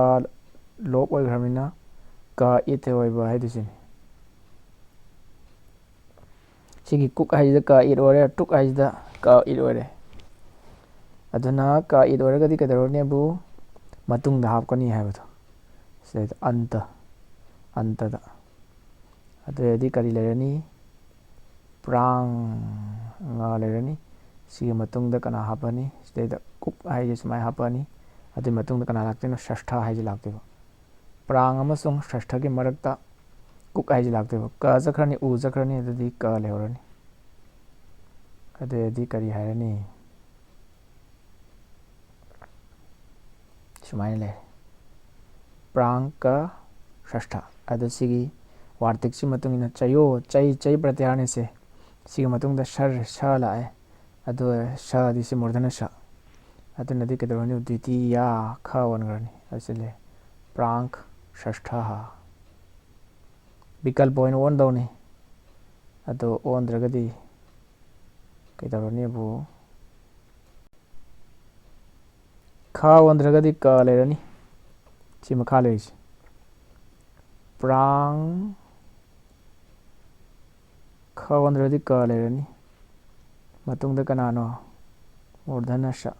ꯂꯣꯞ ꯑꯣꯏꯈ꯭ꯔꯕꯅꯤꯅ ꯀ ꯏꯠ ꯑꯣꯏꯕ ꯍꯥꯏꯗꯣꯏꯁꯤꯅꯤ ꯁꯤꯒꯤ ꯀꯨꯛ ꯍꯥꯏꯁꯤꯗ ꯀ ꯏꯠ ꯑꯣꯏꯔꯦ ꯇꯨꯛ ꯍꯥꯏꯁꯤꯗ ꯀ ꯏꯠ ꯑꯣꯏꯔꯦ ꯑꯗꯨꯅ ꯀ ꯏꯠ ꯑꯣꯏꯔꯒꯗꯤ ꯀꯩꯗꯧꯔꯅꯦꯕꯨ ꯃꯇꯨꯡꯗ ꯍꯥꯞꯀꯅꯤ ꯍꯥꯏꯕꯗꯣ ꯁꯤꯗꯩꯗ ꯑꯟꯇꯗ ꯑꯗꯨ ꯑꯣꯏꯔꯗꯤ ꯀꯔꯤ ꯂꯩꯔꯅꯤ ꯄ꯭ꯔꯥꯡ ꯉ ꯂꯩꯔꯅꯤ ꯁꯤꯒꯤ ꯃꯇꯨꯡꯗ ꯀꯅꯥ ꯍꯥꯞꯄꯅꯤ ꯁꯤꯗꯩꯗ ꯀꯨꯛ ꯍꯥꯏꯁꯦ ꯁꯨꯃꯥꯏꯅ ꯍꯥꯞꯄꯅꯤ ꯑꯗꯨꯒꯤ ꯃꯇꯨꯡꯗ ꯀꯅꯥ ꯂꯥꯛꯇꯣꯏꯅꯣ ꯁꯁꯊ ꯍꯥꯏꯁꯦ ꯂꯥꯛꯇꯣꯏꯕ ꯄ꯭ꯔꯥꯡ ꯑꯃꯁꯨꯡ ꯁꯁꯊꯒꯤ ꯃꯔꯛꯇ ꯀꯨꯛ ꯍꯥꯏꯁꯦ ꯂꯥꯛꯇꯣꯏꯕ ꯀ ꯆꯠꯈ꯭ꯔꯅꯤ ꯎ ꯆꯠꯈ꯭ꯔꯅꯤ ꯑꯗꯨꯗꯤ ꯀ ꯂꯩꯍꯧꯔꯅꯤ ꯑꯗꯨ ꯑꯣꯏꯔꯗꯤ ꯀꯔꯤ ꯍꯥꯏꯔꯅꯤ ꯁꯨꯃꯥꯏꯅ ꯂꯩ ꯄ꯭ꯔꯥꯡ ꯀ ꯁꯁꯊ ꯑꯗꯨ ꯁꯤꯒꯤ ꯋꯥꯔꯇꯤꯛꯁꯤ ꯃꯇꯨꯡ ꯏꯟꯅ ꯆꯌꯣ ꯆꯩ ꯄ꯭ꯔꯇꯌꯥꯔꯅꯤꯁꯦ ꯁꯤꯒꯤ ꯃꯇꯨꯡꯗ ꯁꯔ ꯁ ꯂꯥꯛꯑꯦ ꯑꯗꯨ ꯁꯗꯤ ꯁꯤ ꯃꯨꯔꯙꯅ ꯁ ꯑꯗꯨꯅꯗꯤ ꯀꯩꯗꯧꯔꯅꯤ ꯗ꯭ꯋꯤꯇꯤꯌꯥ ꯈ ꯑꯣꯟꯈ꯭ꯔꯅꯤ ꯑꯁꯤ ꯂꯩ ꯄ꯭ꯔꯥꯡ ꯁꯁꯊ ꯕꯤꯀꯜꯄ ꯑꯣꯏꯅ ꯑꯣꯟꯗꯧꯅꯤ ꯑꯗꯨ ꯑꯣꯟꯗ꯭ꯔꯒꯗꯤ ꯀꯩꯗꯧꯔꯅꯤꯕꯨ ꯈ ꯑꯣꯟꯗ꯭ꯔꯒꯗꯤ ꯀ ꯂꯩꯔꯅꯤ ꯁꯤ ꯃꯈꯥ ꯂꯩꯔꯤꯁꯦ ꯄ꯭ꯔꯥꯡ ꯈ ꯑꯣꯟꯗ꯭ꯔꯒꯗꯤ ꯀ ꯂꯩꯔꯅꯤ ꯃꯇꯨꯡꯗ ꯀꯅꯥꯅꯣ ꯃꯨꯔꯙꯅ ꯁ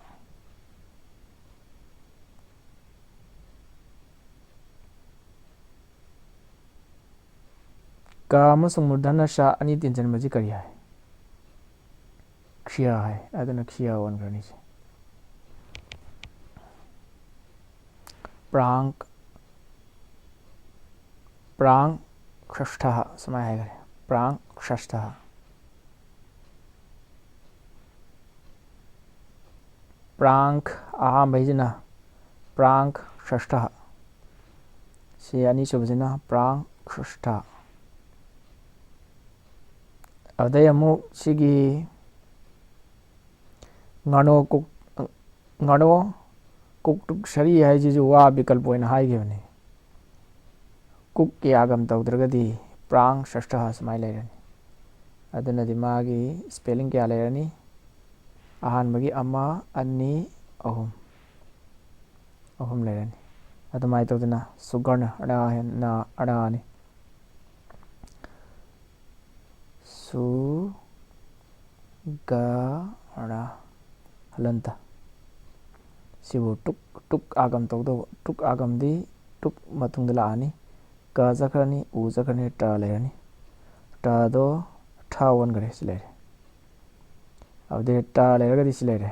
ꯀ ꯑꯃꯁꯨꯡ ꯃꯨꯔꯙꯅ ꯁ ꯑꯅꯤ ꯇꯤꯟꯁꯤꯟꯕꯁꯤ ꯀꯔꯤ ꯍꯥꯏ ꯈ꯭ꯌ ꯍꯥꯏ ꯑꯗꯨꯅ ꯈ꯭ꯌ ꯑꯣꯟꯈ꯭ꯔꯅꯤꯁꯦ ꯄ꯭ꯔꯥꯡ ꯁꯁꯊ ꯁꯨꯃꯥꯏꯅ ꯍꯥꯏꯈꯔꯦ ꯄ꯭ꯔꯥꯡ ꯁꯁꯊ ꯄ꯭ꯔꯥꯡ ꯑꯍꯥꯟꯕꯩꯁꯤꯅ ꯄ꯭ꯔꯥꯡ ꯁꯁꯊ ꯁꯤ ꯑꯅꯤꯁꯨꯕꯁꯤꯅ ꯄ꯭ꯔꯥꯡ ꯁꯁꯊ ꯑꯗꯩ ꯑꯃꯨꯛ ꯁꯤꯒꯤ ꯉꯥꯅꯣ ꯀꯨꯛꯇꯨꯛ ꯁꯔꯤ ꯍꯥꯏꯁꯤꯁꯨ ꯋꯥ ꯕꯤꯀꯜꯄ ꯑꯣꯏꯅ ꯍꯥꯏꯈꯤꯕꯅꯤ ꯀꯨꯛ ꯀꯌꯥꯒꯝ ꯇꯧꯗ꯭ꯔꯒꯗꯤ ꯄ꯭ꯔꯥꯡ ꯁꯁꯊ ꯁꯨꯃꯥꯏꯅ ꯂꯩꯔꯅꯤ ꯑꯗꯨꯅꯗꯤ ꯃꯥꯒꯤ ꯁ꯭ꯄꯦꯂꯤꯡ ꯀꯌꯥ ꯂꯩꯔꯅꯤ? ꯑꯍꯥꯟꯕꯒꯤ ꯑꯃ, ꯑꯅꯤ, ꯑꯍꯨꯝ, ꯑꯍꯨꯝ ꯂꯩꯔꯅꯤ꯫ ꯑꯗꯨꯃꯥꯏꯅ ꯇꯧꯗꯅ ꯁꯨꯒꯔꯅ ꯑꯅꯥꯅꯤ꯫ ꯁꯨꯒꯔ ꯍꯂꯟꯇ ꯁꯤꯕꯨ ꯇꯨꯛ ꯑꯥꯒꯝ ꯇꯧꯗꯧꯕ꯫ ꯇꯨꯛ ꯑꯥꯒꯝꯗꯤ ꯇꯨꯛ ꯃꯇꯨꯡꯗ ꯂꯥꯛꯑꯅꯤ, ꯀ ꯆꯠꯈ꯭ꯔꯅꯤ, ꯎ ꯆꯠꯈ꯭ꯔꯅꯤ, ꯇ ꯂꯩꯔꯅꯤ꯫ ꯇꯗꯣ ꯊ ꯑꯣꯟꯈ꯭ꯔꯦ, ꯁꯤ ꯂꯩꯔꯦ꯫ ꯑꯗꯨꯗꯩ ꯇ ꯂꯩꯔꯒꯗꯤ ꯁꯤ ꯂꯩꯔꯦ꯫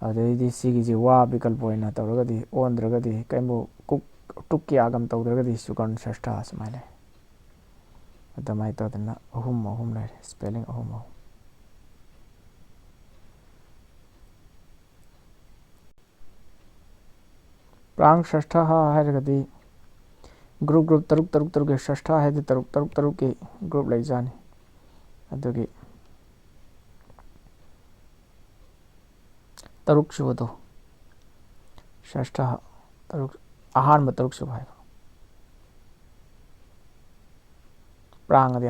ꯑꯗꯨꯗꯩꯗꯤ ꯁꯤꯒꯤꯁꯤ ꯋꯥ ꯕꯤꯀꯜꯄ ꯑꯣꯏꯅ ꯇꯧꯔꯒꯗꯤ ꯑꯣꯟꯗ꯭ꯔꯒꯗꯤ ꯀꯩꯝꯕꯨ ꯇꯨꯛꯀꯤ ꯑꯥꯒꯝ ꯇꯧꯗ꯭ꯔꯒꯗꯤ ꯁꯨꯀꯔꯟ ꯁ꯭ꯔꯦꯁꯊ ꯁꯨꯃꯥꯏꯅ ꯂꯩ꯫ ꯑꯗꯨꯃꯥꯏꯅ ꯇꯧꯗꯅ ꯑꯍꯨꯝ ꯂꯩꯔꯦ, ꯁ꯭ꯄꯦꯂꯤꯡ ꯑꯍꯨꯝ꯫ ꯄ꯭ꯔꯥꯡ ꯁ꯭ꯔꯦꯁꯊ ꯍꯥꯏꯔꯒꯗꯤ ꯒ꯭ꯔꯨꯞ ꯇꯔꯨꯛꯀꯤ ꯁ꯭ꯔꯦꯁꯊ ꯍꯥꯏꯗꯤ ꯇꯔꯨꯛꯀꯤ ꯒ꯭ꯔꯨꯞ ꯂꯩꯖꯥꯅꯤ꯫ ꯑꯗꯨꯒꯤ ꯇꯔꯨꯛ ꯁꯨꯕꯗꯣ ꯁ꯭ꯔꯦꯁꯊ ꯑꯍꯥꯟꯕ ꯇꯔꯨꯛ ꯁꯨꯕ ꯍꯥꯏꯕ꯫ ꯄ꯭ꯔꯥꯡꯑꯗꯤ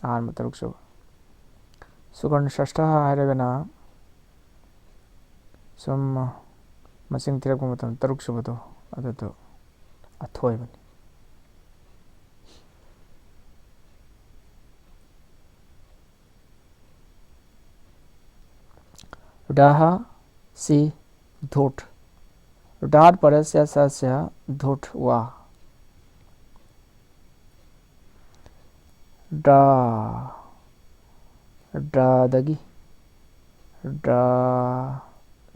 ꯑꯍꯥꯟꯕ ꯇꯔꯨꯛ ꯁꯨꯕ꯫ ꯁꯨꯀꯔꯟ ꯁ꯭ꯔꯦꯁꯊ ꯍꯥꯏꯔꯒꯅ ꯁꯨꯝ ꯃꯁꯤꯡ ꯊꯤꯔꯛꯄ ꯃꯇꯝꯗ ꯇꯔꯨꯛ ꯁꯨꯕꯗꯣ ꯑꯗꯨꯗꯣ ꯑꯊꯣꯏꯕꯅꯤ꯫ ढः सि धूर्त। ढात् परस्य सस्य धूर्त वा।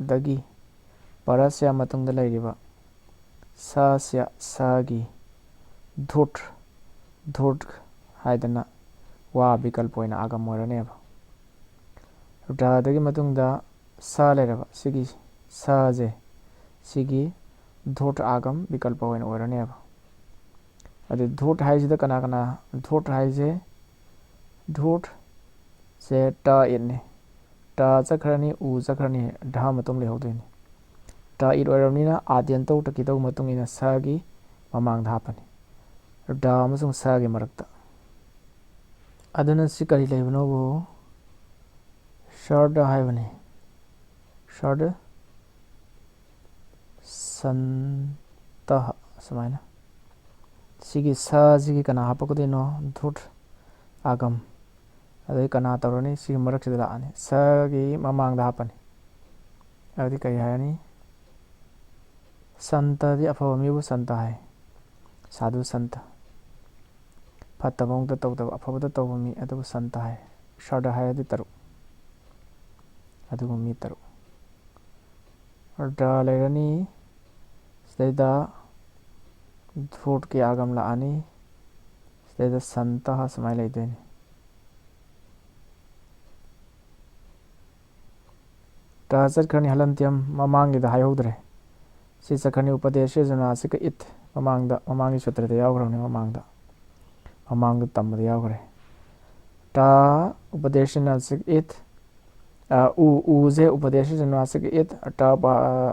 ꯗꯒꯤ ꯄꯔꯁya ꯃꯇꯨꯡꯗ ꯂꯩꯔꯤꯕ ꯁꯁya ꯁꯒꯤ ꯙꯨꯔꯠ ꯍꯥꯏꯗꯅ ꯋꯥ ꯕꯤꯀꯜꯄ ꯑꯣꯏꯅ ꯑꯥꯒꯝ ꯑꯣꯏꯔꯅꯦꯕ꯫ ꯙꯗꯒꯤ ꯃꯇꯨꯡꯗ ꯁ ꯂꯩꯔꯕ ꯁꯤꯒꯤ ꯁꯁꯦ ꯁꯤꯒꯤ ꯙꯨꯔꯠ ꯑꯥꯒꯝ ꯕꯤꯀꯜꯄ ꯑꯣꯏꯅ ꯑꯣꯏꯔꯅꯦꯕ꯫ ꯑꯗꯨ ꯙꯨꯔꯠ ꯍꯥꯏꯁꯤꯗ ꯀꯅꯥ ꯙꯨꯔꯠ ꯍꯥꯏꯁꯦ ꯙꯨꯔꯠꯁꯦ ꯇ ꯏꯠꯅꯤ꯫ ꯇ ꯆꯠꯈ꯭ꯔꯅꯤ, ꯎ ꯆꯠꯈ꯭ꯔꯅꯤ, ꯙ ꯃꯇꯨꯡ ꯂꯩꯍꯧꯗꯣꯏꯅꯤ꯫ ꯇ ꯏꯠ ꯑꯣꯏꯔꯕꯅꯤꯅ ꯑꯥꯗ꯭ꯌꯟꯇꯧ ꯇꯀꯤꯇꯧ ꯃꯇꯨꯡ ꯏꯟꯅ ꯁꯒꯤ ꯃꯃꯥꯡꯗ ꯍꯥꯞꯄꯅꯤ, ꯙ ꯑꯃꯁꯨꯡ ꯁꯒꯤ ꯃꯔꯛꯇ꯫ ꯑꯗꯨꯅ ꯁꯤ ꯀꯔꯤ ꯂꯩꯕꯅꯣꯕꯨ ꯁꯔꯗ ꯍꯥꯏꯕꯅꯤ꯫ ꯁꯔꯗ ꯁꯟꯇ ꯁꯨꯃꯥꯏꯅ꯫ ꯁꯤꯒꯤ ꯁꯁꯤꯒꯤ ꯀꯅꯥ ꯍꯥꯞꯄꯛꯀꯗꯣꯏꯅꯣ? ꯙꯨꯔꯠ ꯑꯥꯒꯝ꯫ ꯑꯗꯩ ꯀꯅꯥ ꯇꯧꯔꯅꯤ? ꯁꯤꯒꯤ ꯃꯔꯛꯁꯤꯗ ꯂꯥꯛꯑꯅꯤ, ꯁꯒꯤ ꯃꯃꯥꯡꯗ ꯍꯥꯞꯄꯅꯤ꯫ ꯑꯗꯨꯗꯤ ꯀꯔꯤ ꯍꯥꯏꯔꯅꯤ? ꯁꯟꯇꯗꯤ ꯑꯐꯕ ꯃꯤꯕꯨ ꯁꯟꯇ ꯍꯥꯏ, ꯁꯥꯗꯨ ꯁꯟꯇ꯫ ꯐꯠꯇꯕ ꯑꯃꯨꯛꯇ ꯇꯧꯗꯕ ꯑꯐꯕꯗ ꯇꯧꯕ ꯃꯤ ꯑꯗꯨꯕꯨ ꯁꯟꯇ ꯍꯥꯏ꯫ ꯁꯔꯗ ꯍꯥꯏꯔꯗꯤ ꯇꯔꯨꯛ, ꯑꯗꯨꯒ ꯃꯤ ꯇꯔꯨꯛ꯫ ꯙ ꯂꯩꯔꯅꯤ, ꯁꯤꯗꯩꯗ ꯙꯨꯔꯠꯀꯤ ꯑꯥꯒꯝ ꯂꯥꯛꯑꯅꯤ, ꯁꯤꯗꯩꯗ ꯁꯟꯇ ꯁꯨꯃꯥꯏꯅ ꯂꯩꯗꯣꯏꯅꯤ꯫ ꯇ ꯆꯠꯈ꯭ꯔꯅꯤ ꯍꯂꯟꯇ꯭ꯌꯝ, ꯃꯃꯥꯡꯒꯤꯗ ꯍꯥꯏꯍꯧꯗ꯭ꯔꯦ꯫ ꯁꯤ ꯆꯠꯈ꯭ꯔꯅꯤ ꯎꯄꯗꯦꯁ ꯖꯅꯥꯁꯤꯀ ꯏꯠ ꯃꯃꯥꯡꯒꯤ ꯁꯨꯇ꯭ꯔꯗ ꯌꯥꯎꯈ꯭ꯔꯕꯅꯤ ꯃꯃꯥꯡꯗ ꯇꯝꯕꯗ ꯌꯥꯎꯈ꯭ꯔꯦ꯫ ꯇ ꯎꯄꯗꯦꯁ ꯖꯅꯥꯁꯤꯛ ꯏꯠ ꯎꯁꯦ ꯎꯄꯗꯦꯁ ꯖꯅꯥꯁꯤꯛ ꯏꯠ ꯇ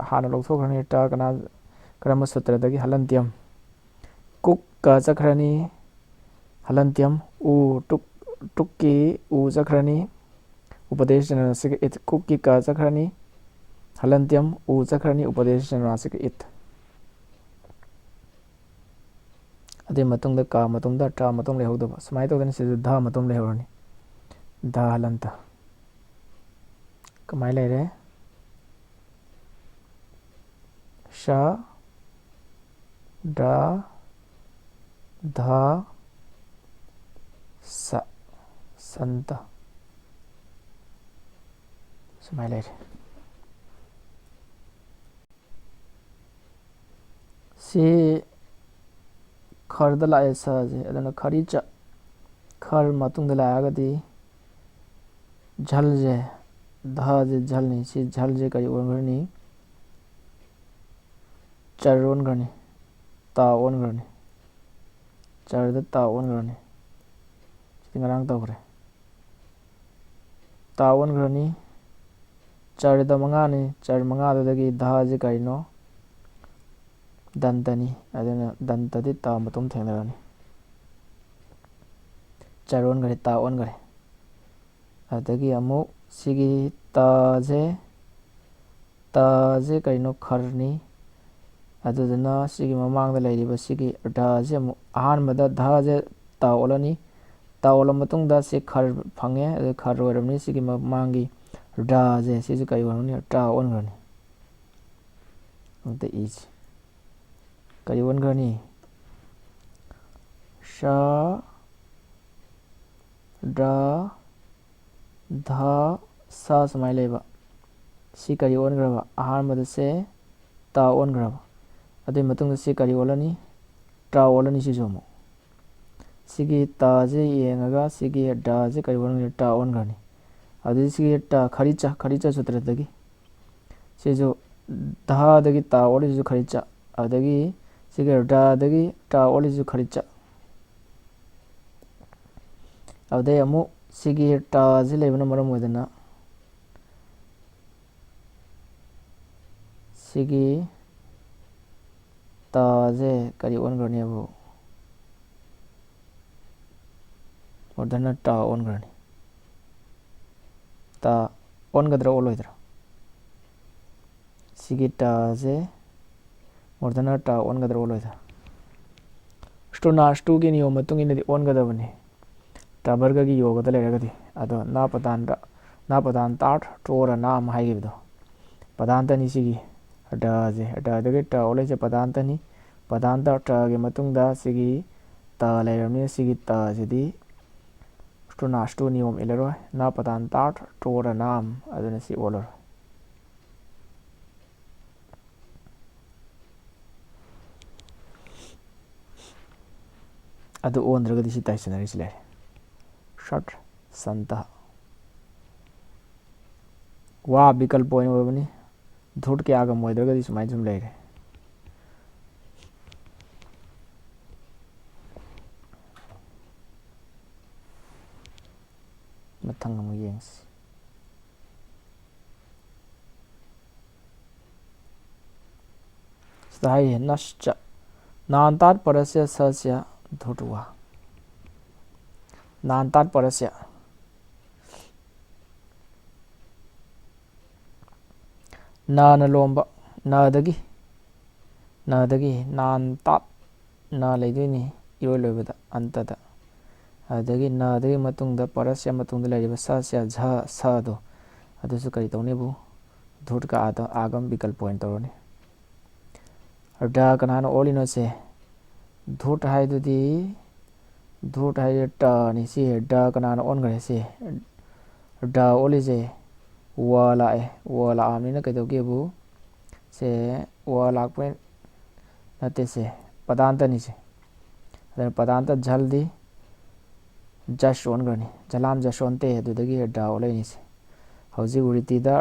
ꯍꯥꯟꯅ ꯂꯧꯊꯣꯛꯈ꯭ꯔꯅꯤ꯫ ꯇ ꯀꯔꯝꯕ ꯁꯨꯇ꯭ꯔꯗꯒꯤ? ꯍꯂꯟꯇ꯭ꯌꯝ꯫ ꯀꯨꯛꯀ ꯆꯠꯈ꯭ꯔꯅꯤ, ꯍꯂꯟꯇ꯭ꯌꯝ, ꯇꯨꯛꯀꯤ ꯎ ꯆꯠꯈ꯭ꯔꯅꯤ, ꯎꯄꯗꯦꯁ ꯖꯅꯥꯁꯤꯛ ꯏꯠ, ꯀꯨꯛꯀꯤ ꯀ ꯆꯠꯈ꯭ꯔꯅꯤ, ꯍꯂꯟꯇ꯭ꯌꯝ, ꯎ ꯆꯠꯈ꯭ꯔꯅꯤ, ꯎꯄꯗꯦꯁ ꯖꯅꯥꯁꯤꯛ ꯏꯠ꯫ ꯑꯗꯨꯏ ꯃꯇꯨꯡꯗ ꯀ ꯃꯇꯨꯡꯗ ꯇ ꯃꯇꯨꯡ ꯂꯩꯍꯧꯗꯕ꯫ ꯁꯨꯃꯥꯏꯅ ꯇꯧꯗꯅ ꯁꯤꯗ ꯙ ꯃꯇꯨꯡ ꯂꯩꯍꯧꯔꯅꯤ, ꯙ ꯍꯂꯟꯇ꯫ ꯀꯃꯥꯏꯅ ꯂꯩꯔꯦ? ꯁ, ꯙ, ꯙ, ꯁ, ꯁꯟꯇ ꯁꯨꯃꯥꯏꯅ ꯂꯩꯔꯦ꯫ ꯁꯤ ꯈꯔꯗ ꯂꯥꯛꯑꯦ ꯁꯁꯦ, ꯑꯗꯨꯅ ꯈꯔꯤꯆ, ꯈꯔ ꯃꯇꯨꯡꯗ ꯂꯥꯛꯑꯒꯗꯤ ꯓꯜꯁꯦ, ꯙꯁꯦ ꯓꯜꯅꯤ, ꯁꯤ ꯓꯜꯁꯦ ꯀꯔꯤ ꯑꯣꯟꯈ꯭ꯔꯅꯤ? ꯆꯔ ꯑꯣꯟꯈ꯭ꯔꯅꯤ, ꯇ ꯑꯣꯟꯈ꯭ꯔꯅꯤ, ꯆꯔꯗ ꯇ ꯑꯣꯟꯈ꯭ꯔꯅꯤ꯫ ꯁꯤꯗꯤ ꯉꯔꯥꯡ ꯇꯧꯈ꯭ꯔꯦ꯫ ꯇ ꯑꯣꯟꯈ꯭ꯔꯅꯤ, ꯆꯔꯗ ꯃꯉꯥꯅꯤ, ꯆꯔ ꯃꯉꯥꯗꯨꯗꯒꯤ ꯙꯁꯦ ꯀꯔꯤꯅꯣ? ꯗꯟꯇꯅꯤ, ꯑꯗꯨꯅ ꯗꯟꯇꯗꯤ ꯇ ꯃꯇꯨꯡ ꯊꯦꯡꯅꯔꯅꯤ꯫ ꯆꯔ ꯑꯣꯟꯈ꯭ꯔꯦ ꯇꯥ ꯑꯣꯟꯈ꯭ꯔꯦ ꯑꯗꯒꯤ ꯑꯃꯨꯛ ꯁꯤꯒꯤ ꯇꯥꯁꯦ ꯀꯔꯤꯅꯣ ꯈꯔꯅꯤ ꯑꯗꯨꯗꯨꯅ ꯁꯤꯒꯤ ꯃꯃꯥꯡꯗ ꯂꯩꯔꯤꯕ ꯁꯤꯒꯤ ꯙꯁꯦ ꯑꯃꯨꯛ ꯑꯍꯥꯟꯕꯗ ꯙꯁꯦ ꯇꯥ ꯑꯣꯜꯂꯅꯤ ꯇꯥ ꯑꯣꯜꯂ ꯃꯇꯨꯡꯗ ꯁꯤ ꯈꯔ ꯐꯪꯉꯦ ꯑꯗꯨ ꯈꯔ ꯑꯣꯏꯔꯕꯅꯤ ꯁꯤꯒꯤ ꯃꯃꯥꯡꯒꯤ ꯙꯁꯦ ꯁꯤꯁꯨ ꯀꯔꯤ ꯑꯣꯏꯔꯝꯅꯤ ꯇꯥ ꯑꯣꯟꯈ꯭ꯔꯅꯤ ꯑꯝꯇ ꯏꯁꯤ ꯀꯔꯤ ꯑꯣꯟꯈ꯭ꯔꯅꯤ ꯁ ꯗ ꯙ ꯁ ꯁꯨꯃꯥꯏꯅ ꯂꯩꯕ ꯁꯤ ꯀꯔꯤ ꯑꯣꯟꯈ꯭ꯔꯕ ꯑꯍꯥꯟꯕꯗ ꯁꯦ ꯇꯥ ꯑꯣꯟꯈ꯭ꯔꯕ ꯑꯗꯨꯒꯤ ꯃꯇꯨꯡꯗ ꯁꯤ ꯀꯔꯤ ꯑꯣꯜꯂꯅꯤ ꯇꯥ ꯑꯣꯜꯂꯅꯤ ꯁꯤꯁꯨ ꯑꯃꯨꯛ ꯁꯤꯒꯤ ꯇꯥꯁꯦ ꯌꯦꯡꯉꯒ ꯁꯤꯒꯤ ꯗꯥꯁꯦ ꯀꯔꯤ ꯑꯣꯟꯈ꯭ꯔꯅꯤ ꯇꯥ ꯑꯣꯟꯈ꯭ꯔꯅꯤ ꯑꯗꯨꯗꯤ ꯁꯤꯒꯤ ꯇ ꯈꯔꯤꯆ ꯁꯨꯇ꯭ꯔꯗꯒꯤ ꯁꯤꯁꯨ ꯙꯗꯒꯤ ꯇꯥ ꯑꯣꯜꯂꯤꯁꯤꯁꯨ ꯈꯔꯤꯆ ꯑꯗꯒꯤ ꯁꯤꯒꯤ ꯗꯥꯗꯒꯤ ꯇꯥ ꯑꯣꯜꯂꯤꯁꯤꯁꯨ ꯈꯔꯤꯆ ꯑꯗꯨꯗꯩ ꯑꯃꯨꯛ ꯁꯤꯒꯤ ꯇꯥꯁꯤ ꯂꯩꯕꯅ ꯃꯔꯝ ꯑꯣꯏꯗꯅ ꯁꯤꯒꯤ ꯇꯥꯁꯦ ꯀꯔꯤ ꯑꯣꯟꯈ꯭ꯔꯅꯦꯕꯨ ꯃꯨꯔꯙꯅ ꯇꯥ ꯑꯣꯟꯈ꯭ꯔꯅꯤ ꯇꯥ ꯑꯣꯟꯒꯗ꯭ꯔꯥ ꯑꯣꯜꯂꯣꯏꯗ꯭ꯔꯥ ꯁꯤꯒꯤ ꯇꯥꯁꯦ ꯃꯨꯔꯙꯅ ꯇꯥ ꯑꯣꯟꯒꯗ꯭ꯔꯥ ꯑꯣꯜꯂꯣꯏꯗ꯭ꯔꯥ ꯁ꯭ꯇꯨꯅ ꯁ꯭ꯇꯨꯒꯤ ꯅꯤꯌꯣꯝ ꯃꯇꯨꯡ ꯏꯟꯅꯗꯤ ꯑꯣꯟꯒꯗꯕꯅꯤ ꯇꯕꯔꯒꯒꯤ ꯌꯣꯒꯗ ꯂꯩꯔꯒꯗꯤ ꯑꯗꯣ ꯅꯥꯄꯗꯥꯟ ꯇꯥꯔꯠ ꯇꯣꯔ ꯅꯥꯝ ꯍꯥꯏꯈꯤꯕꯗꯣ ꯄꯗꯥꯟꯇꯅꯤ ꯁꯤꯒꯤ ꯗꯁꯦ ꯗꯗꯒꯤ ꯇ ꯑꯣꯜꯂꯤꯁꯦ ꯄꯗꯥꯟꯇꯅꯤ ꯄꯗꯥꯟꯇ ꯇꯒꯤ ꯃꯇꯨꯡꯗ ꯁꯤꯒꯤ ꯇ ꯂꯩꯔꯕꯅꯤꯅ ꯁꯤꯒꯤ ꯇꯁꯤꯗꯤ ꯁ꯭ꯇꯨꯅ ꯁ꯭ꯇꯨ ꯅꯤꯌꯣꯝ ꯏꯜꯂꯔꯣꯏ ꯅꯥꯄꯗꯥꯟ ꯇꯥꯔꯠ ꯇꯣꯔ ꯅꯥꯝ ꯑꯗꯨꯅ ꯁꯤ ꯑꯣꯜꯂꯔꯣꯏ ꯑꯗꯨ ꯑꯣꯟꯗ꯭ꯔꯒꯗꯤ ꯁꯤ ꯇꯥꯏꯁꯟꯅꯔꯤꯁꯤ ꯂꯩꯔꯦ ꯁꯠ ꯁꯟꯇ ꯋꯥ ꯕꯤꯀꯜꯄ ꯑꯣꯏꯅ ꯑꯣꯏꯕꯅꯤ ꯙꯨꯠ ꯀꯌꯥꯒ ꯑꯣꯏꯗ꯭ꯔꯒꯗꯤ ꯁꯨꯃꯥꯏꯅ ꯁꯨꯝ ꯂꯩꯔꯦ ꯃꯊꯪ ꯑꯃꯨꯛ ꯌꯦꯡꯁꯤ ꯁꯤꯗ ꯍꯥꯏꯔꯤ ꯅꯁꯆ ꯅꯥꯟꯇꯥꯠ ꯄꯔꯁya ꯁꯁya ꯙꯨꯠꯋꯥ ꯅꯥꯟꯇꯥꯠ ꯄꯔꯁya ꯅꯥꯅ ꯂꯣꯝꯕ ꯅꯗꯒꯤ ꯅꯥꯟꯇꯥꯠ ꯅ ꯂꯩꯗꯣꯏꯅꯤ ꯏꯔꯣꯏ ꯂꯣꯏꯕꯗ ꯑꯟꯇꯗ ꯑꯗꯒꯤ ꯅꯗꯒꯤ ꯃꯇꯨꯡꯗ ꯄꯔꯁya ꯃꯇꯨꯡꯗ ꯂꯩꯔꯤꯕ ꯁꯁya ꯓ ꯁꯗꯣ ꯑꯗꯨꯁꯨ ꯀꯔꯤ ꯇꯧꯅꯤꯕꯨ ꯙꯨꯠꯀ ꯑꯥꯒꯝ ꯕꯤꯀꯜꯄ ꯑꯣꯏꯅ ꯇꯧꯔꯅꯤ ꯗ ꯀꯅꯥꯅ ꯑꯣꯜꯂꯤꯅꯣꯁꯦ ꯙꯨꯠ ꯍꯥꯏꯗꯨꯗꯤ ꯙꯨꯠ ꯍꯥꯏꯁꯦ ꯇꯅꯤ ꯁꯤ ꯗ ꯀꯅꯥꯅ ꯑꯣꯟꯈ꯭ꯔꯦ ꯁꯤ ꯗ ꯑꯣꯜꯂꯤꯁꯦ ꯋ ꯂꯥꯛꯑꯦ ꯋ ꯂꯥꯛꯑꯕꯅꯤꯅ ꯀꯩꯗꯧꯒꯦꯕꯨ ꯁꯦ ꯋ ꯂꯥꯛꯄ ꯅꯠꯇꯦ ꯁꯦ ꯄꯗꯥꯟꯇꯅꯤꯁꯦ ꯑꯗꯨꯅ ꯄꯗꯥꯟꯇ ꯓꯜꯗꯤ ꯖꯁ ꯑꯣꯟꯈ꯭ꯔꯅꯤ ꯓꯂꯥꯝ ꯖꯁꯣꯟꯇꯦ ꯑꯗꯨꯗꯒꯤ ꯗ ꯑꯣꯜꯂꯛꯏꯅꯤꯁꯦ ꯍꯧꯖꯤꯛ ꯎꯔꯤꯇꯤꯗ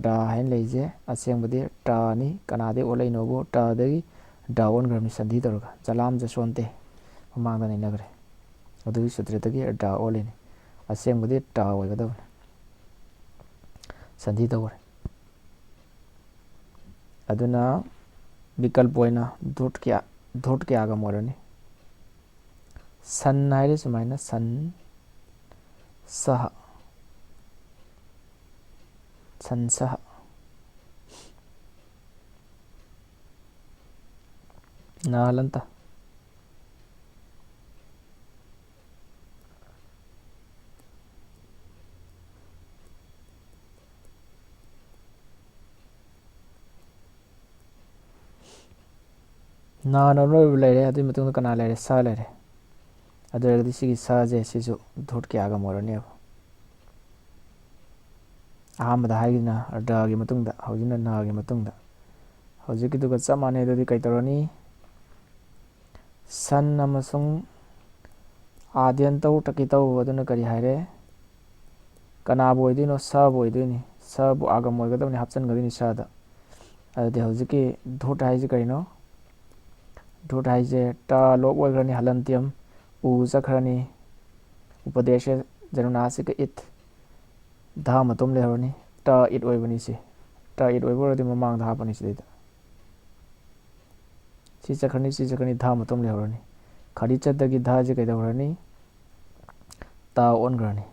ꯗ ꯍꯥꯏꯅ ꯂꯩꯔꯤꯁꯦ ꯑꯁꯦꯡꯕꯗꯤ ꯇꯅꯤ ꯀꯅꯥꯗꯒꯤ ꯑꯣꯜꯂꯛꯏꯅꯣꯕꯨ ꯇꯗꯒꯤ ꯗ ꯑꯣꯟꯈ꯭ꯔꯕꯅꯤ ꯁꯟꯙꯤ ꯇꯧꯔꯒ ꯓꯂꯥꯝ ꯖꯁꯣꯟꯇꯦ ꯃꯃꯥꯡꯗ ꯅꯩꯅꯈ꯭ꯔꯦ ꯑꯗꯨꯒꯤ ꯁꯨꯇ꯭ꯔꯗꯒꯤ ꯗ ꯑꯣꯜꯂꯤꯅꯤ ꯑꯁꯦꯡꯕꯗꯤ ꯇ ꯑꯣꯏꯒꯗꯕꯅꯤ ꯁꯟꯙꯤ ꯇꯧꯈ꯭ꯔꯦ ꯑꯗꯨꯅ ꯕꯤꯀꯜꯄ ꯑꯣꯏꯅ ꯙꯨꯠ ꯀꯌꯥꯒ ꯑꯣꯏꯔꯅꯤ ꯁꯟ ꯍꯥꯏꯔꯤ ꯁꯨꯃꯥꯏꯅ ꯁꯟ ꯁꯍ ꯁꯟꯁꯍ ꯅꯥꯍꯜꯟꯇ ꯅꯥꯅ ꯑꯔꯣꯏꯕ ꯂꯩꯔꯦ ꯑꯗꯨꯒꯤ ꯃꯇꯨꯡꯗ ꯀꯅꯥ ꯂꯩꯔꯦ ꯁ ꯂꯩꯔꯦ ꯑꯗꯨ ꯑꯣꯏꯔꯒꯗꯤ ꯁꯤꯒꯤ ꯁꯁꯦ ꯁꯤꯁꯨ ꯙꯨꯠ ꯀꯌꯥꯒ ꯑꯣꯏꯔꯅꯦꯕ ꯑꯍꯥꯟꯕꯗ ꯍꯥꯏꯈꯤꯕꯅ ꯗꯒꯤ ꯃꯇꯨꯡꯗ ꯍꯧꯖꯤꯛꯅ ꯅꯒꯤ ꯃꯇꯨꯡꯗ ꯍꯧꯖꯤꯛꯀꯤꯗꯨꯒ ꯆꯞ ꯃꯥꯟꯅꯩ ꯑꯗꯨꯗꯤ ꯀꯩ ꯇꯧꯔꯅꯤ ꯁꯟ ꯑꯃꯁꯨꯡ ꯑꯥꯗ꯭ꯌꯟꯇꯧ ꯇꯀꯤꯇꯧ ꯑꯗꯨꯅ ꯀꯔꯤ ꯍꯥꯏꯔꯦ ꯀꯅꯥꯕꯨ ꯑꯣꯏꯗꯣꯏꯅꯣ ꯁꯕꯨ ꯑꯣꯏꯗꯣꯏꯅꯤ ꯁꯕꯨ ꯑꯥꯒꯝ ꯑꯣꯏꯒꯗꯕꯅꯤ ꯍꯥꯞꯆꯤꯟꯒꯗꯣꯏꯅꯤ ꯁꯗ ꯑꯗꯨꯗꯤ ꯍꯧꯖꯤꯛꯀꯤ ꯙꯨꯠ ꯍꯥꯏꯁꯤ ꯀꯔꯤꯅꯣ ꯙꯨꯠ ꯍꯥꯏꯁꯦ ꯇ ꯂꯣꯞ ꯑꯣꯏꯈ꯭ꯔꯅꯤ ꯍꯂꯟꯇ꯭ꯌꯝ ꯎ ꯆꯠꯈ꯭ꯔꯅꯤ ꯎꯄꯗꯦꯁ ꯖꯅꯨꯅꯥꯁꯤꯀ ꯏꯠ ꯙ ꯃꯇꯣꯝ ꯂꯩꯍꯧꯔꯅꯤ ꯇ ꯏꯠ ꯑꯣꯏꯕꯅꯤ ꯁꯤ ꯇ ꯏꯠ ꯑꯣꯏꯕ ꯑꯣꯏꯔꯗꯤ ꯃꯃꯥꯡꯗ ꯍꯥꯞꯄꯅꯤ ꯁꯤꯗꯩꯗ ꯁꯤ ꯆꯠꯈ꯭ꯔꯅꯤ ꯁꯤ ꯆꯠꯈ꯭ꯔꯅꯤ ꯙ ꯃꯇꯣꯝ ꯂꯩꯍꯧꯔꯅꯤ ꯈꯔꯤꯆꯠꯇꯒꯤ ꯙꯁꯦ ꯀꯩꯗꯧꯈ꯭ꯔꯅꯤ ता ꯑꯣꯟꯈ꯭ꯔꯅꯤ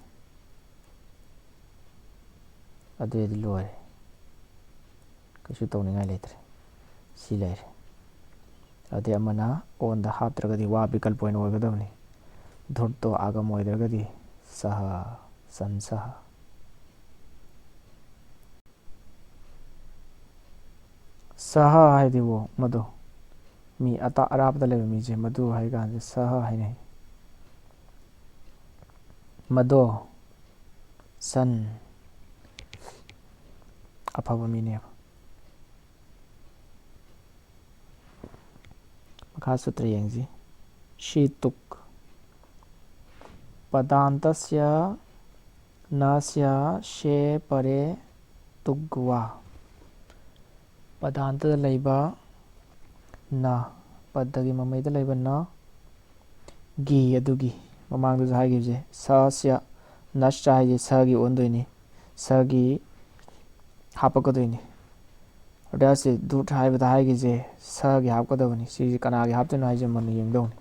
ꯑꯗꯨꯗꯤ ꯂꯣꯏꯔꯦ ꯀꯩꯁꯨ ꯇꯧꯅꯤꯡꯉꯥꯏ ꯂꯩꯇ꯭ꯔꯦ ꯁꯤ ꯂꯩꯔꯦ ꯑꯗꯩ ꯑꯃꯅ ꯑꯣꯟꯗ ꯍꯥꯞꯇ꯭ꯔꯒꯗꯤ ꯋꯥ ꯕꯤꯀꯜꯄ ꯑꯣꯏꯅ ꯑꯣꯏꯒꯗꯕꯅꯤ ꯙꯨꯔꯇꯣ ꯑꯥꯒꯝ ꯑꯣꯏꯗ꯭ꯔꯒꯗꯤ ꯁꯍ ꯁꯟꯁꯍ ꯁꯍ ꯍꯥꯏꯗꯤꯕꯨ ꯃꯗꯨ ꯃꯤ ꯑꯔꯥꯞꯄꯗ ꯂꯩꯕ ꯃꯤꯁꯦ ꯃꯗꯨ ꯍꯥꯏ ꯀꯥꯟꯗ ꯁꯍ ꯍꯥꯏꯅꯩ ꯃꯗꯣ ꯁꯟ ꯑꯐꯕ ꯃꯤꯅꯦꯕ ꯃꯈꯥ ꯁꯨꯇ꯭ꯔ ꯌꯦꯡꯁꯤ ꯁꯤ ꯇꯨꯛ ꯄꯗꯥꯟꯇꯁ꯭ꯌ ꯅꯁ꯭ꯌ ꯁꯦ ꯄꯔꯦ ꯇꯨꯛꯒ꯭ꯋꯥ ꯄꯗꯥꯟꯇꯗ ꯂꯩꯕ ꯅ ꯄꯗꯒꯤ ꯃꯃꯩꯗ ꯂꯩꯕ ꯅ ꯒꯤ ꯑꯗꯨꯒꯤ ꯃꯃꯥꯡꯗꯁꯨ ꯍꯥꯏꯈꯤꯕꯁꯦ ꯁꯁ꯭ꯌ ꯅꯁ꯭ꯆ ꯍꯥꯏꯁꯦ ꯁꯒꯤ ꯑꯣꯟꯗꯣꯏꯅꯤ ꯁꯒꯤ ꯍꯥꯞꯄꯛꯀꯗꯣꯏꯅꯤ ꯑꯗꯁꯤ ꯗꯨꯠ ꯍꯥꯏꯕꯗ ꯍꯥꯏꯈꯤꯁꯦ ꯁꯒꯤ ꯍꯥꯞꯀꯗꯕꯅꯤ ꯁꯤꯁꯤ ꯀꯅꯥꯒꯤ ꯍꯥꯞꯇꯣꯏꯅꯣ ꯍꯥꯏꯁꯦ ꯃꯨꯟꯅ ꯌꯦꯡꯗꯧꯅꯤ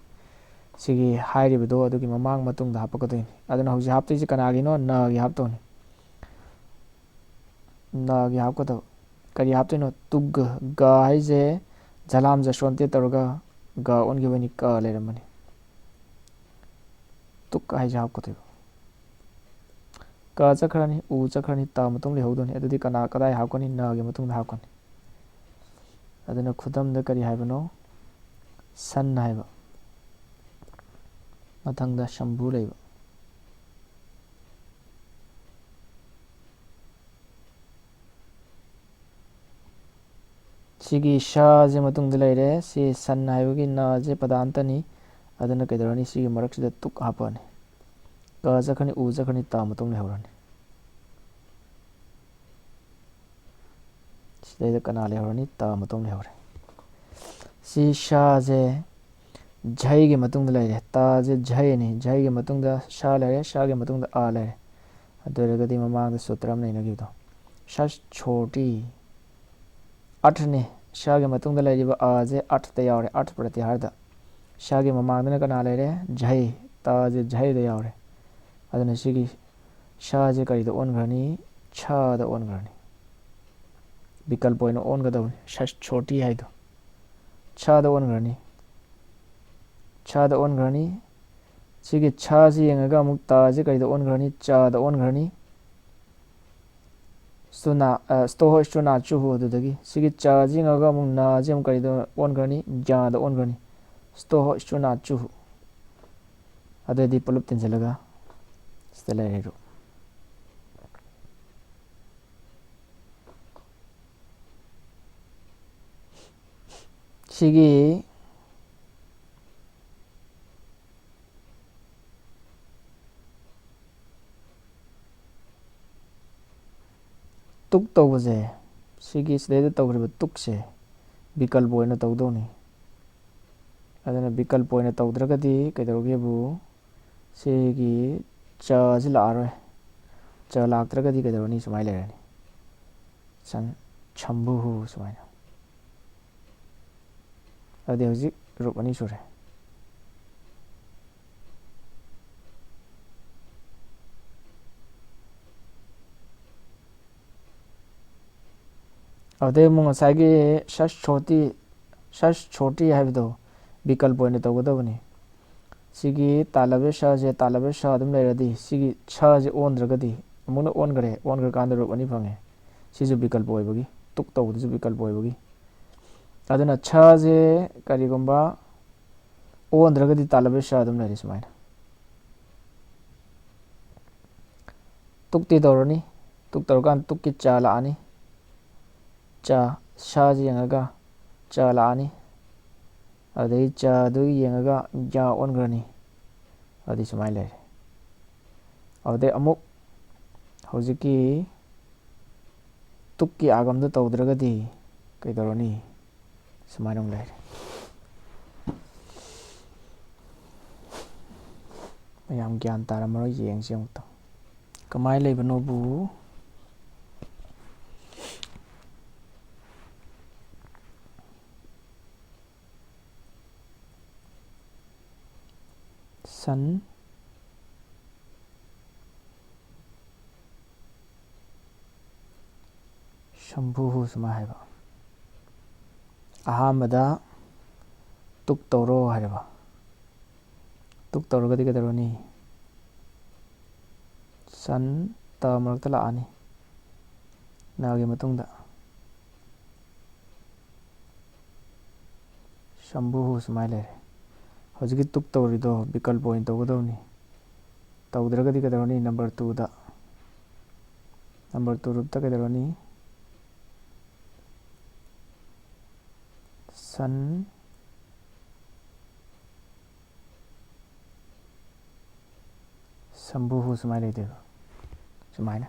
ꯁꯤꯒꯤ ꯍꯥꯏꯔꯤꯕꯗꯣ ꯑꯗꯨꯒꯤ ꯃꯃꯥꯡ ꯃꯇꯨꯡꯗ ꯍꯥꯞꯄꯛꯀꯗꯣꯏꯅꯤ ꯑꯗꯨꯅ ꯍꯧꯖꯤꯛ ꯍꯥꯞꯇꯣꯏꯁꯤ ꯀꯅꯥꯒꯤꯅꯣ ꯅꯒꯤ ꯍꯥꯞꯇꯧꯅꯤ ꯅꯒꯤ ꯍꯥꯞꯀꯗꯕ ꯀꯔꯤ ꯍꯥꯞꯇꯣꯏꯅꯣ ꯇꯨꯒ ꯒ ꯍꯥꯏꯁꯦ ꯖꯂꯥꯝ ꯖꯁ꯭ꯋꯟꯇꯦ ꯇꯧꯔꯒ ꯒ ꯑꯣꯟꯈꯤꯕꯅꯤ ꯀ ꯂꯩꯔꯝꯕꯅꯤ ꯇꯨꯛ ꯍꯥꯏꯁꯦ ꯍꯥꯞꯀꯗꯣꯏꯕ ꯀ ꯆꯠꯈ꯭ꯔꯅꯤ ꯎ ꯆꯠꯈ꯭ꯔꯅꯤ ꯇ ꯃꯇꯨꯡ ꯂꯩꯍꯧꯗꯣꯏꯅꯤ ꯑꯗꯨꯗꯤ ꯀꯗꯥꯏ ꯍꯥꯞꯀꯅꯤ ꯅꯒꯤ ꯃꯇꯨꯡꯗ ꯍꯥꯞꯀꯅꯤ ꯑꯗꯨꯅ ꯈꯨꯗꯝꯗ ꯀꯔꯤ ꯍꯥꯏꯕꯅꯣ ꯁꯟ ꯍꯥꯏꯕ ꯃꯊꯪꯗ ꯁꯝꯚꯨ ꯂꯩꯕ ꯁꯤꯒꯤ ꯁꯥꯁꯦ ꯃꯇꯨꯡꯗ ꯂꯩꯔꯦ ꯁꯤ ꯁꯟ ꯍꯥꯏꯕꯒꯤ ꯅꯁꯦ ꯄꯗꯥꯟꯇꯅꯤ ꯑꯗꯨꯅ ꯀꯩꯗꯧꯔꯅꯤ ꯁꯤꯒꯤ ꯃꯔꯛꯁꯤꯗ ꯇꯨꯛ ꯍꯥꯞꯄꯅꯤ ꯀ ꯆꯠꯈ꯭ꯔꯅꯤ ꯎ ꯆꯠꯈ꯭ꯔꯅꯤ ꯇ ꯃꯇꯨꯡ ꯂꯩꯍꯧꯔꯅꯤ ꯁꯤꯗꯩꯗ ꯀꯅꯥ ꯂꯩꯍꯧꯔꯅꯤ ꯇ ꯃꯇꯨꯡ ꯂꯩꯍꯧꯔꯦ ꯁꯤ ꯁꯥꯁꯦ ꯓꯩꯒꯤ ꯃꯇꯨꯡꯗ ꯂꯩꯔꯦ ꯇꯥꯁꯦ ꯓꯩꯅꯤ ꯓꯩꯒꯤ ꯃꯇꯨꯡꯗ ꯁꯥ ꯂꯩꯔꯦ ꯁꯥꯒꯤ ꯃꯇꯨꯡꯗ ꯑ ꯂꯩꯔꯦ ꯑꯗꯨ ꯑꯣꯏꯔꯒꯗꯤ ꯃꯃꯥꯡꯗ ꯁꯨꯇ꯭ꯔ ꯑꯃ ꯅꯩꯅꯈꯤꯕꯗꯣ ꯁꯁ ꯁꯣꯇꯤ ꯑꯊꯅꯤ ꯁꯥꯒꯤ ꯃꯇꯨꯡꯗ ꯂꯩꯔꯤꯕ ꯑꯁꯦ ꯑꯊꯇ ꯌꯥꯎꯔꯦ ꯑꯊ ꯄ꯭ꯔꯇꯤꯍꯥꯔꯗ ꯁꯥꯒꯤ ꯃꯃꯥꯡꯗꯅ ꯀꯅꯥ ꯂꯩꯔꯦ ꯓꯩ ꯇꯁꯦ ꯓꯩꯗ ꯌꯥꯎꯔꯦ ꯑꯗꯨꯅ ꯁꯤꯒꯤ ꯁꯥꯁꯦ ꯀꯔꯤꯗ ꯑꯣꯟꯈ꯭ꯔꯅꯤ ꯁꯗ ꯑꯣꯟꯈ꯭ꯔꯅꯤ ꯕꯤꯀꯜꯄ ꯑꯣꯏꯅ ꯑꯣꯟꯒꯗꯕꯅꯤ ꯁꯣꯔꯇꯤ ꯍꯥꯏꯗꯣ ꯁꯗ ꯑꯣꯟꯈ꯭ꯔꯅꯤ ꯁꯗ ꯑꯣꯟꯈ꯭ꯔꯅꯤ ꯁꯤꯒꯤ ꯁꯥꯁꯤ ꯌꯦꯡꯉꯒ ꯑꯃꯨꯛ ꯇꯁꯦ ꯀꯔꯤꯗ ꯑꯣꯟꯈ꯭ꯔꯅꯤ ꯆꯗ ꯑꯣꯟꯈ꯭ꯔꯅꯤ ꯁ꯭ꯇꯣꯍ ꯁ꯭ꯇꯨꯅꯥ ꯆꯨꯍꯨ ꯑꯗꯨꯗꯒꯤ ꯁꯤꯒꯤ ꯆꯁꯤ ꯌꯦꯡꯉꯒ ꯑꯃꯨꯛ ꯅꯁꯦ ꯑꯃꯨꯛ ꯀꯔꯤꯗ ꯑꯣꯟꯈ꯭ꯔꯅꯤ ꯖꯗ ꯑꯣꯟꯈ꯭ꯔꯅꯤ ꯁ꯭ꯇꯣꯍ ꯁ꯭ꯇꯨꯅꯥ ꯆꯨꯍꯨ ꯑꯗꯨꯗꯤ ꯄꯨꯂꯞ ꯇꯤꯟꯁꯤꯜꯂꯒ ꯁꯤꯗ ꯂꯩꯔꯦ ꯁꯤꯒꯤ ꯇꯨꯛ ꯇꯧꯕꯁꯦ ꯁꯤꯒꯤ ꯁꯤꯗꯩꯗ ꯇꯧꯈ꯭ꯔꯤꯕ ꯇꯨꯛꯁꯦ ꯕꯤꯀꯜꯄ ꯑꯣꯏꯅ ꯇꯧꯗꯧꯅꯤ ꯑꯗꯨꯅ ꯕꯤꯀꯜꯄ ꯑꯣꯏꯅ ꯇꯧꯗ꯭ꯔꯒꯗꯤ ꯀꯩꯗꯧꯒꯦꯕꯨ ꯁꯤꯒꯤ ꯆꯁꯤ ꯂꯥꯛꯑꯔꯣꯏ ꯆ ꯂꯥꯛꯇ꯭ꯔꯒꯗꯤ ꯀꯩꯗꯧꯔꯅꯤ ꯁꯨꯃꯥꯏꯅ ꯂꯩꯔꯅꯤ ꯁꯝꯚꯨꯍꯨ ꯁꯨꯃꯥꯏꯅ ꯑꯗꯨꯗꯤ ꯍꯧꯖꯤꯛ ꯔꯨꯞ ꯑꯅꯤ ꯁꯨꯔꯦ ꯑꯗꯨꯗꯩ ꯑꯃꯨꯛ ꯉꯁꯥꯏꯒꯤ ꯁꯁ ꯁꯣꯔꯇꯤ ꯍꯥꯏꯕꯗꯣ ꯕꯤꯀꯜꯄ ꯑꯣꯏꯅ ꯇꯧꯒꯗꯕꯅꯤ ꯁꯤꯒꯤ ꯇꯥꯜꯂꯕ ꯁꯁꯦ ꯇꯥꯜꯂꯕ ꯁ ꯑꯗꯨꯝ ꯂꯩꯔꯗꯤ ꯁꯤꯒꯤ ꯁꯁꯦ ꯑꯣꯟꯗ꯭ꯔꯒꯗꯤ ꯑꯃꯨꯛꯅ ꯑꯣꯟꯈ꯭ꯔꯀꯥꯟꯗ ꯔꯨꯞ ꯑꯅꯤ ꯐꯪꯉꯦ ꯁꯤꯁꯨ ꯕꯤꯀꯜꯄ ꯑꯣꯏꯕꯒꯤ ꯇꯨꯛ ꯇꯧꯕꯗꯁꯨ ꯕꯤꯀꯜꯄ ꯑꯣꯏꯕꯒꯤ ꯑꯗꯨꯅ ꯁꯁꯦ ꯀꯔꯤꯒꯨꯝꯕ ꯑꯣꯟꯗ꯭ꯔꯒꯗꯤ ꯇꯥꯜꯂꯕ ꯁ ꯑꯗꯨꯝ ꯂꯩꯔꯤ ꯁꯨꯃꯥꯏꯅ ꯇꯨꯛꯇꯤ ꯇꯧꯔꯅꯤ ꯇꯨꯛ ꯇꯧꯔꯀꯥꯟꯗ ꯇꯨꯛꯀꯤ ꯆ ꯂꯥꯛꯑꯅꯤ ꯆ ꯁꯥꯁꯤ ꯌꯦꯡꯉꯒ ꯆ ꯂꯥꯛꯑꯅꯤ ꯑꯗꯩ ꯆꯗꯨ ꯌꯦꯡꯉꯒ ꯌꯥ ꯑꯣꯟꯈ꯭ꯔꯅꯤ ꯑꯗꯨꯗꯤ ꯁꯨꯃꯥꯏꯅ ꯂꯩꯔꯦ ꯑꯗꯨꯗꯩ ꯑꯃꯨꯛ ꯍꯧꯖꯤꯛꯀꯤ ꯇꯨꯛꯀꯤ ꯑꯥꯒꯝꯗꯨ ꯇꯧꯗ꯭ꯔꯒꯗꯤ ꯀꯩꯗꯧꯔꯅꯤ ꯁꯨꯃꯥꯏꯅ ꯑꯃꯨꯛ ꯂꯩꯔꯦ ꯃꯌꯥꯝ ꯒ꯭ꯌꯥꯟ ꯇꯥꯔꯝꯃꯔꯣꯏ ꯌꯦꯡꯁꯤ ꯑꯃꯨꯛꯇꯪ ꯀꯃꯥꯏꯅ ꯂꯩꯕꯅꯣꯕꯨ ꯁꯟ ꯁꯝꯚꯨ ꯁꯨꯃꯥꯏꯅ ꯍꯥꯏꯕ ꯑꯍꯥꯟꯕꯗ ꯇꯨꯛ ꯇꯧꯔꯣ ꯍꯥꯏꯔꯕ ꯇꯨꯛ ꯇꯧꯔꯒꯗꯤ ꯀꯩꯗꯧꯔꯅꯤ ꯁꯟ ꯇ ꯃꯔꯛꯇ ꯂꯥꯛꯑꯅꯤ ꯅꯒꯤ ꯃꯇꯨꯡꯗ ꯁꯝꯚꯨ ꯁꯨꯃꯥꯏꯅ ꯂꯩꯔꯦ ꯍꯧꯖꯤꯛꯀꯤ ꯇꯨꯛ ꯇꯧꯔꯤꯗꯣ ꯕꯤꯀꯜꯄ ꯑꯣꯏꯅ ꯇꯧꯒꯗꯧꯅꯤ ꯇꯧꯗ꯭ꯔꯒꯗꯤ ꯀꯩꯗꯧꯔꯅꯤ ꯅꯝꯕꯔ 2ꯗ नंबर 2 रूपता कदरनी सन संभु सुमाय लेते सुमायना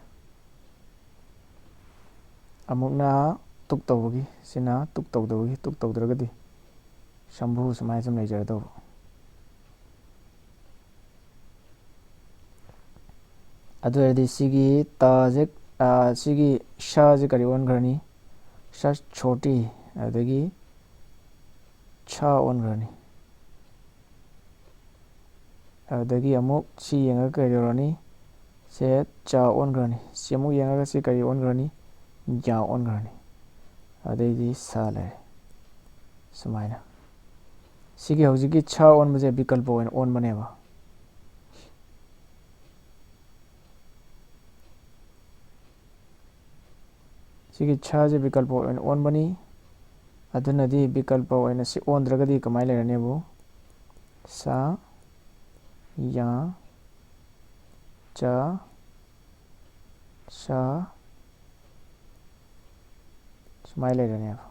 अमुकना तुक तौबगी सिना तुक तौदबगी तुक तौदरगदी संभु सुमाय सम लेजरदो अदुरदी सिगी ताजे सिगी शाजे करी ओनग्रनी शा छोटी अदगी छा ओनग्रनी अदगी अमुक सी यंगा करी से चा ओनग्रनी सी अमुक यंगा सी करी ओनग्रनी या ओनग्रनी अदगी सा ले सुमायना सिगी हौजिकी छा ओन बजे विकल्प ओन बनेबा सिगी छाजे विकल्प ओन बनी अदुनदी विकल्प ओन सि ओनद्रगदी कमाय लेरनेबो सा या चा सा सुमाय लेरनेबो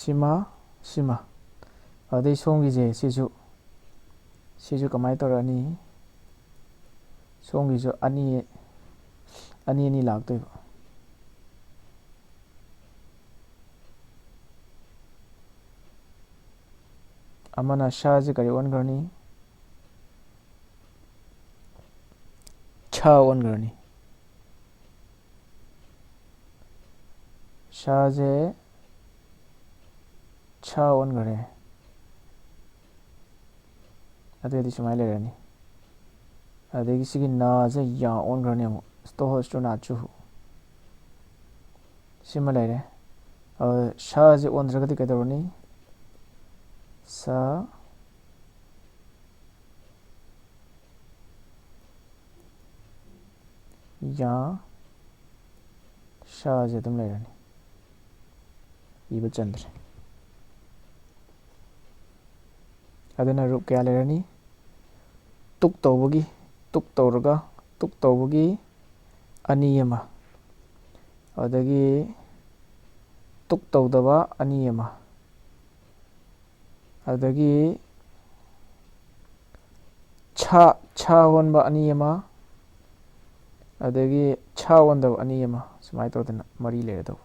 सिमा सिमा अदई सोंगिजे सिजु कमाय तोरनी सोंगिजो अनि अनि लागतोइबो अमना शाजे करी ओनग्रनी छा ओनग्रनी शाजे छा ओनग्रे अदगी सुमाय लेरनी अदगी सिगी नाजे या ओनग्रनी अमु स्टोहोस्टो नाचु सिमा लेरे शाजे ओनद्रगदी कदरनी सा या शाजे तुम लेरनी इब चंद्र अदना रूप क्या लेरनी तुक तौबगी तुक तौरगा तुक तौबगी अनियमा अदगी तुक तौदबा अनियमा अदगी छा होनबा अनियमा अदगी छा होनदबा अनियमा सुमाय तौदना मरी लेरदो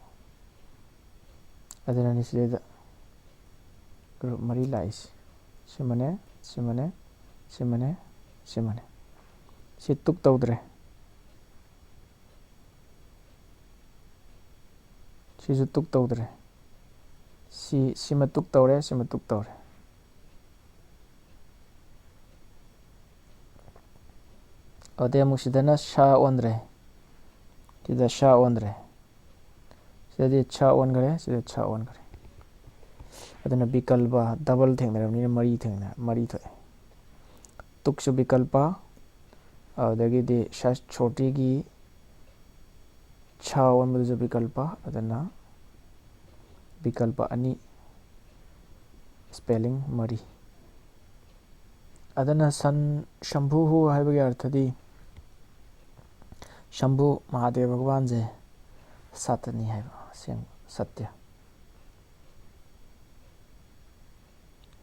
अदना निसिदेदा ग्रुप मरी लाइस सिमने सिमने सिमने सिमने सि तुक तौद्रे सिजु तुक तौद्रे सिमा तुक तौरे सिमा तुक तौरे अदे मुसिदना शा ओनद्रे सिदा शा ओनद्रे सिदे छा ओनगरे सिदे छा ओनगरे अदना विकल्पा डबल थेंगनरबनी मरी थोए तुकसु विकल्पा अदगी दे शा छोटी की छा ओनबदु विकल्पा अदना विकल्प अनि स्पेलिंग मरी अदना सन शंभु हाइबगे अर्थदी शंभु महादेव भगवान जे सतनी हाइबा सेंग सत्य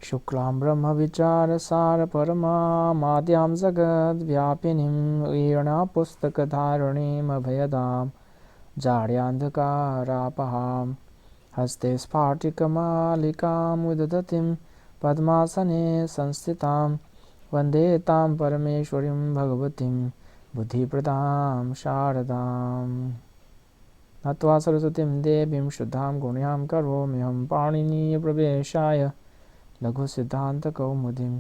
शुक्लां ब्रह्म विचार सार परमा माद्यां जगद व्यापिनीं वीणा पुस्तक धारणीं अभयदां जाड्यान्धकारापहां हस्ते स्फाटिकमालिकां विदधतीं पद्मासने संस्थितां वन्दे तां परमेश्वरीं भगवतीं बुद्धिप्रदां शारदां नत्वा सरस्वतीं देवीं शुद्धां गुण्यां करोम्यहं पाणिनीयप्रवेशाय लघु सिद्धांत कौमुदीम्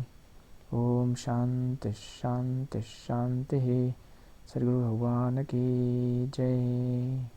ओम शांति शांति शांति। श्री गुरु भगवान की जय।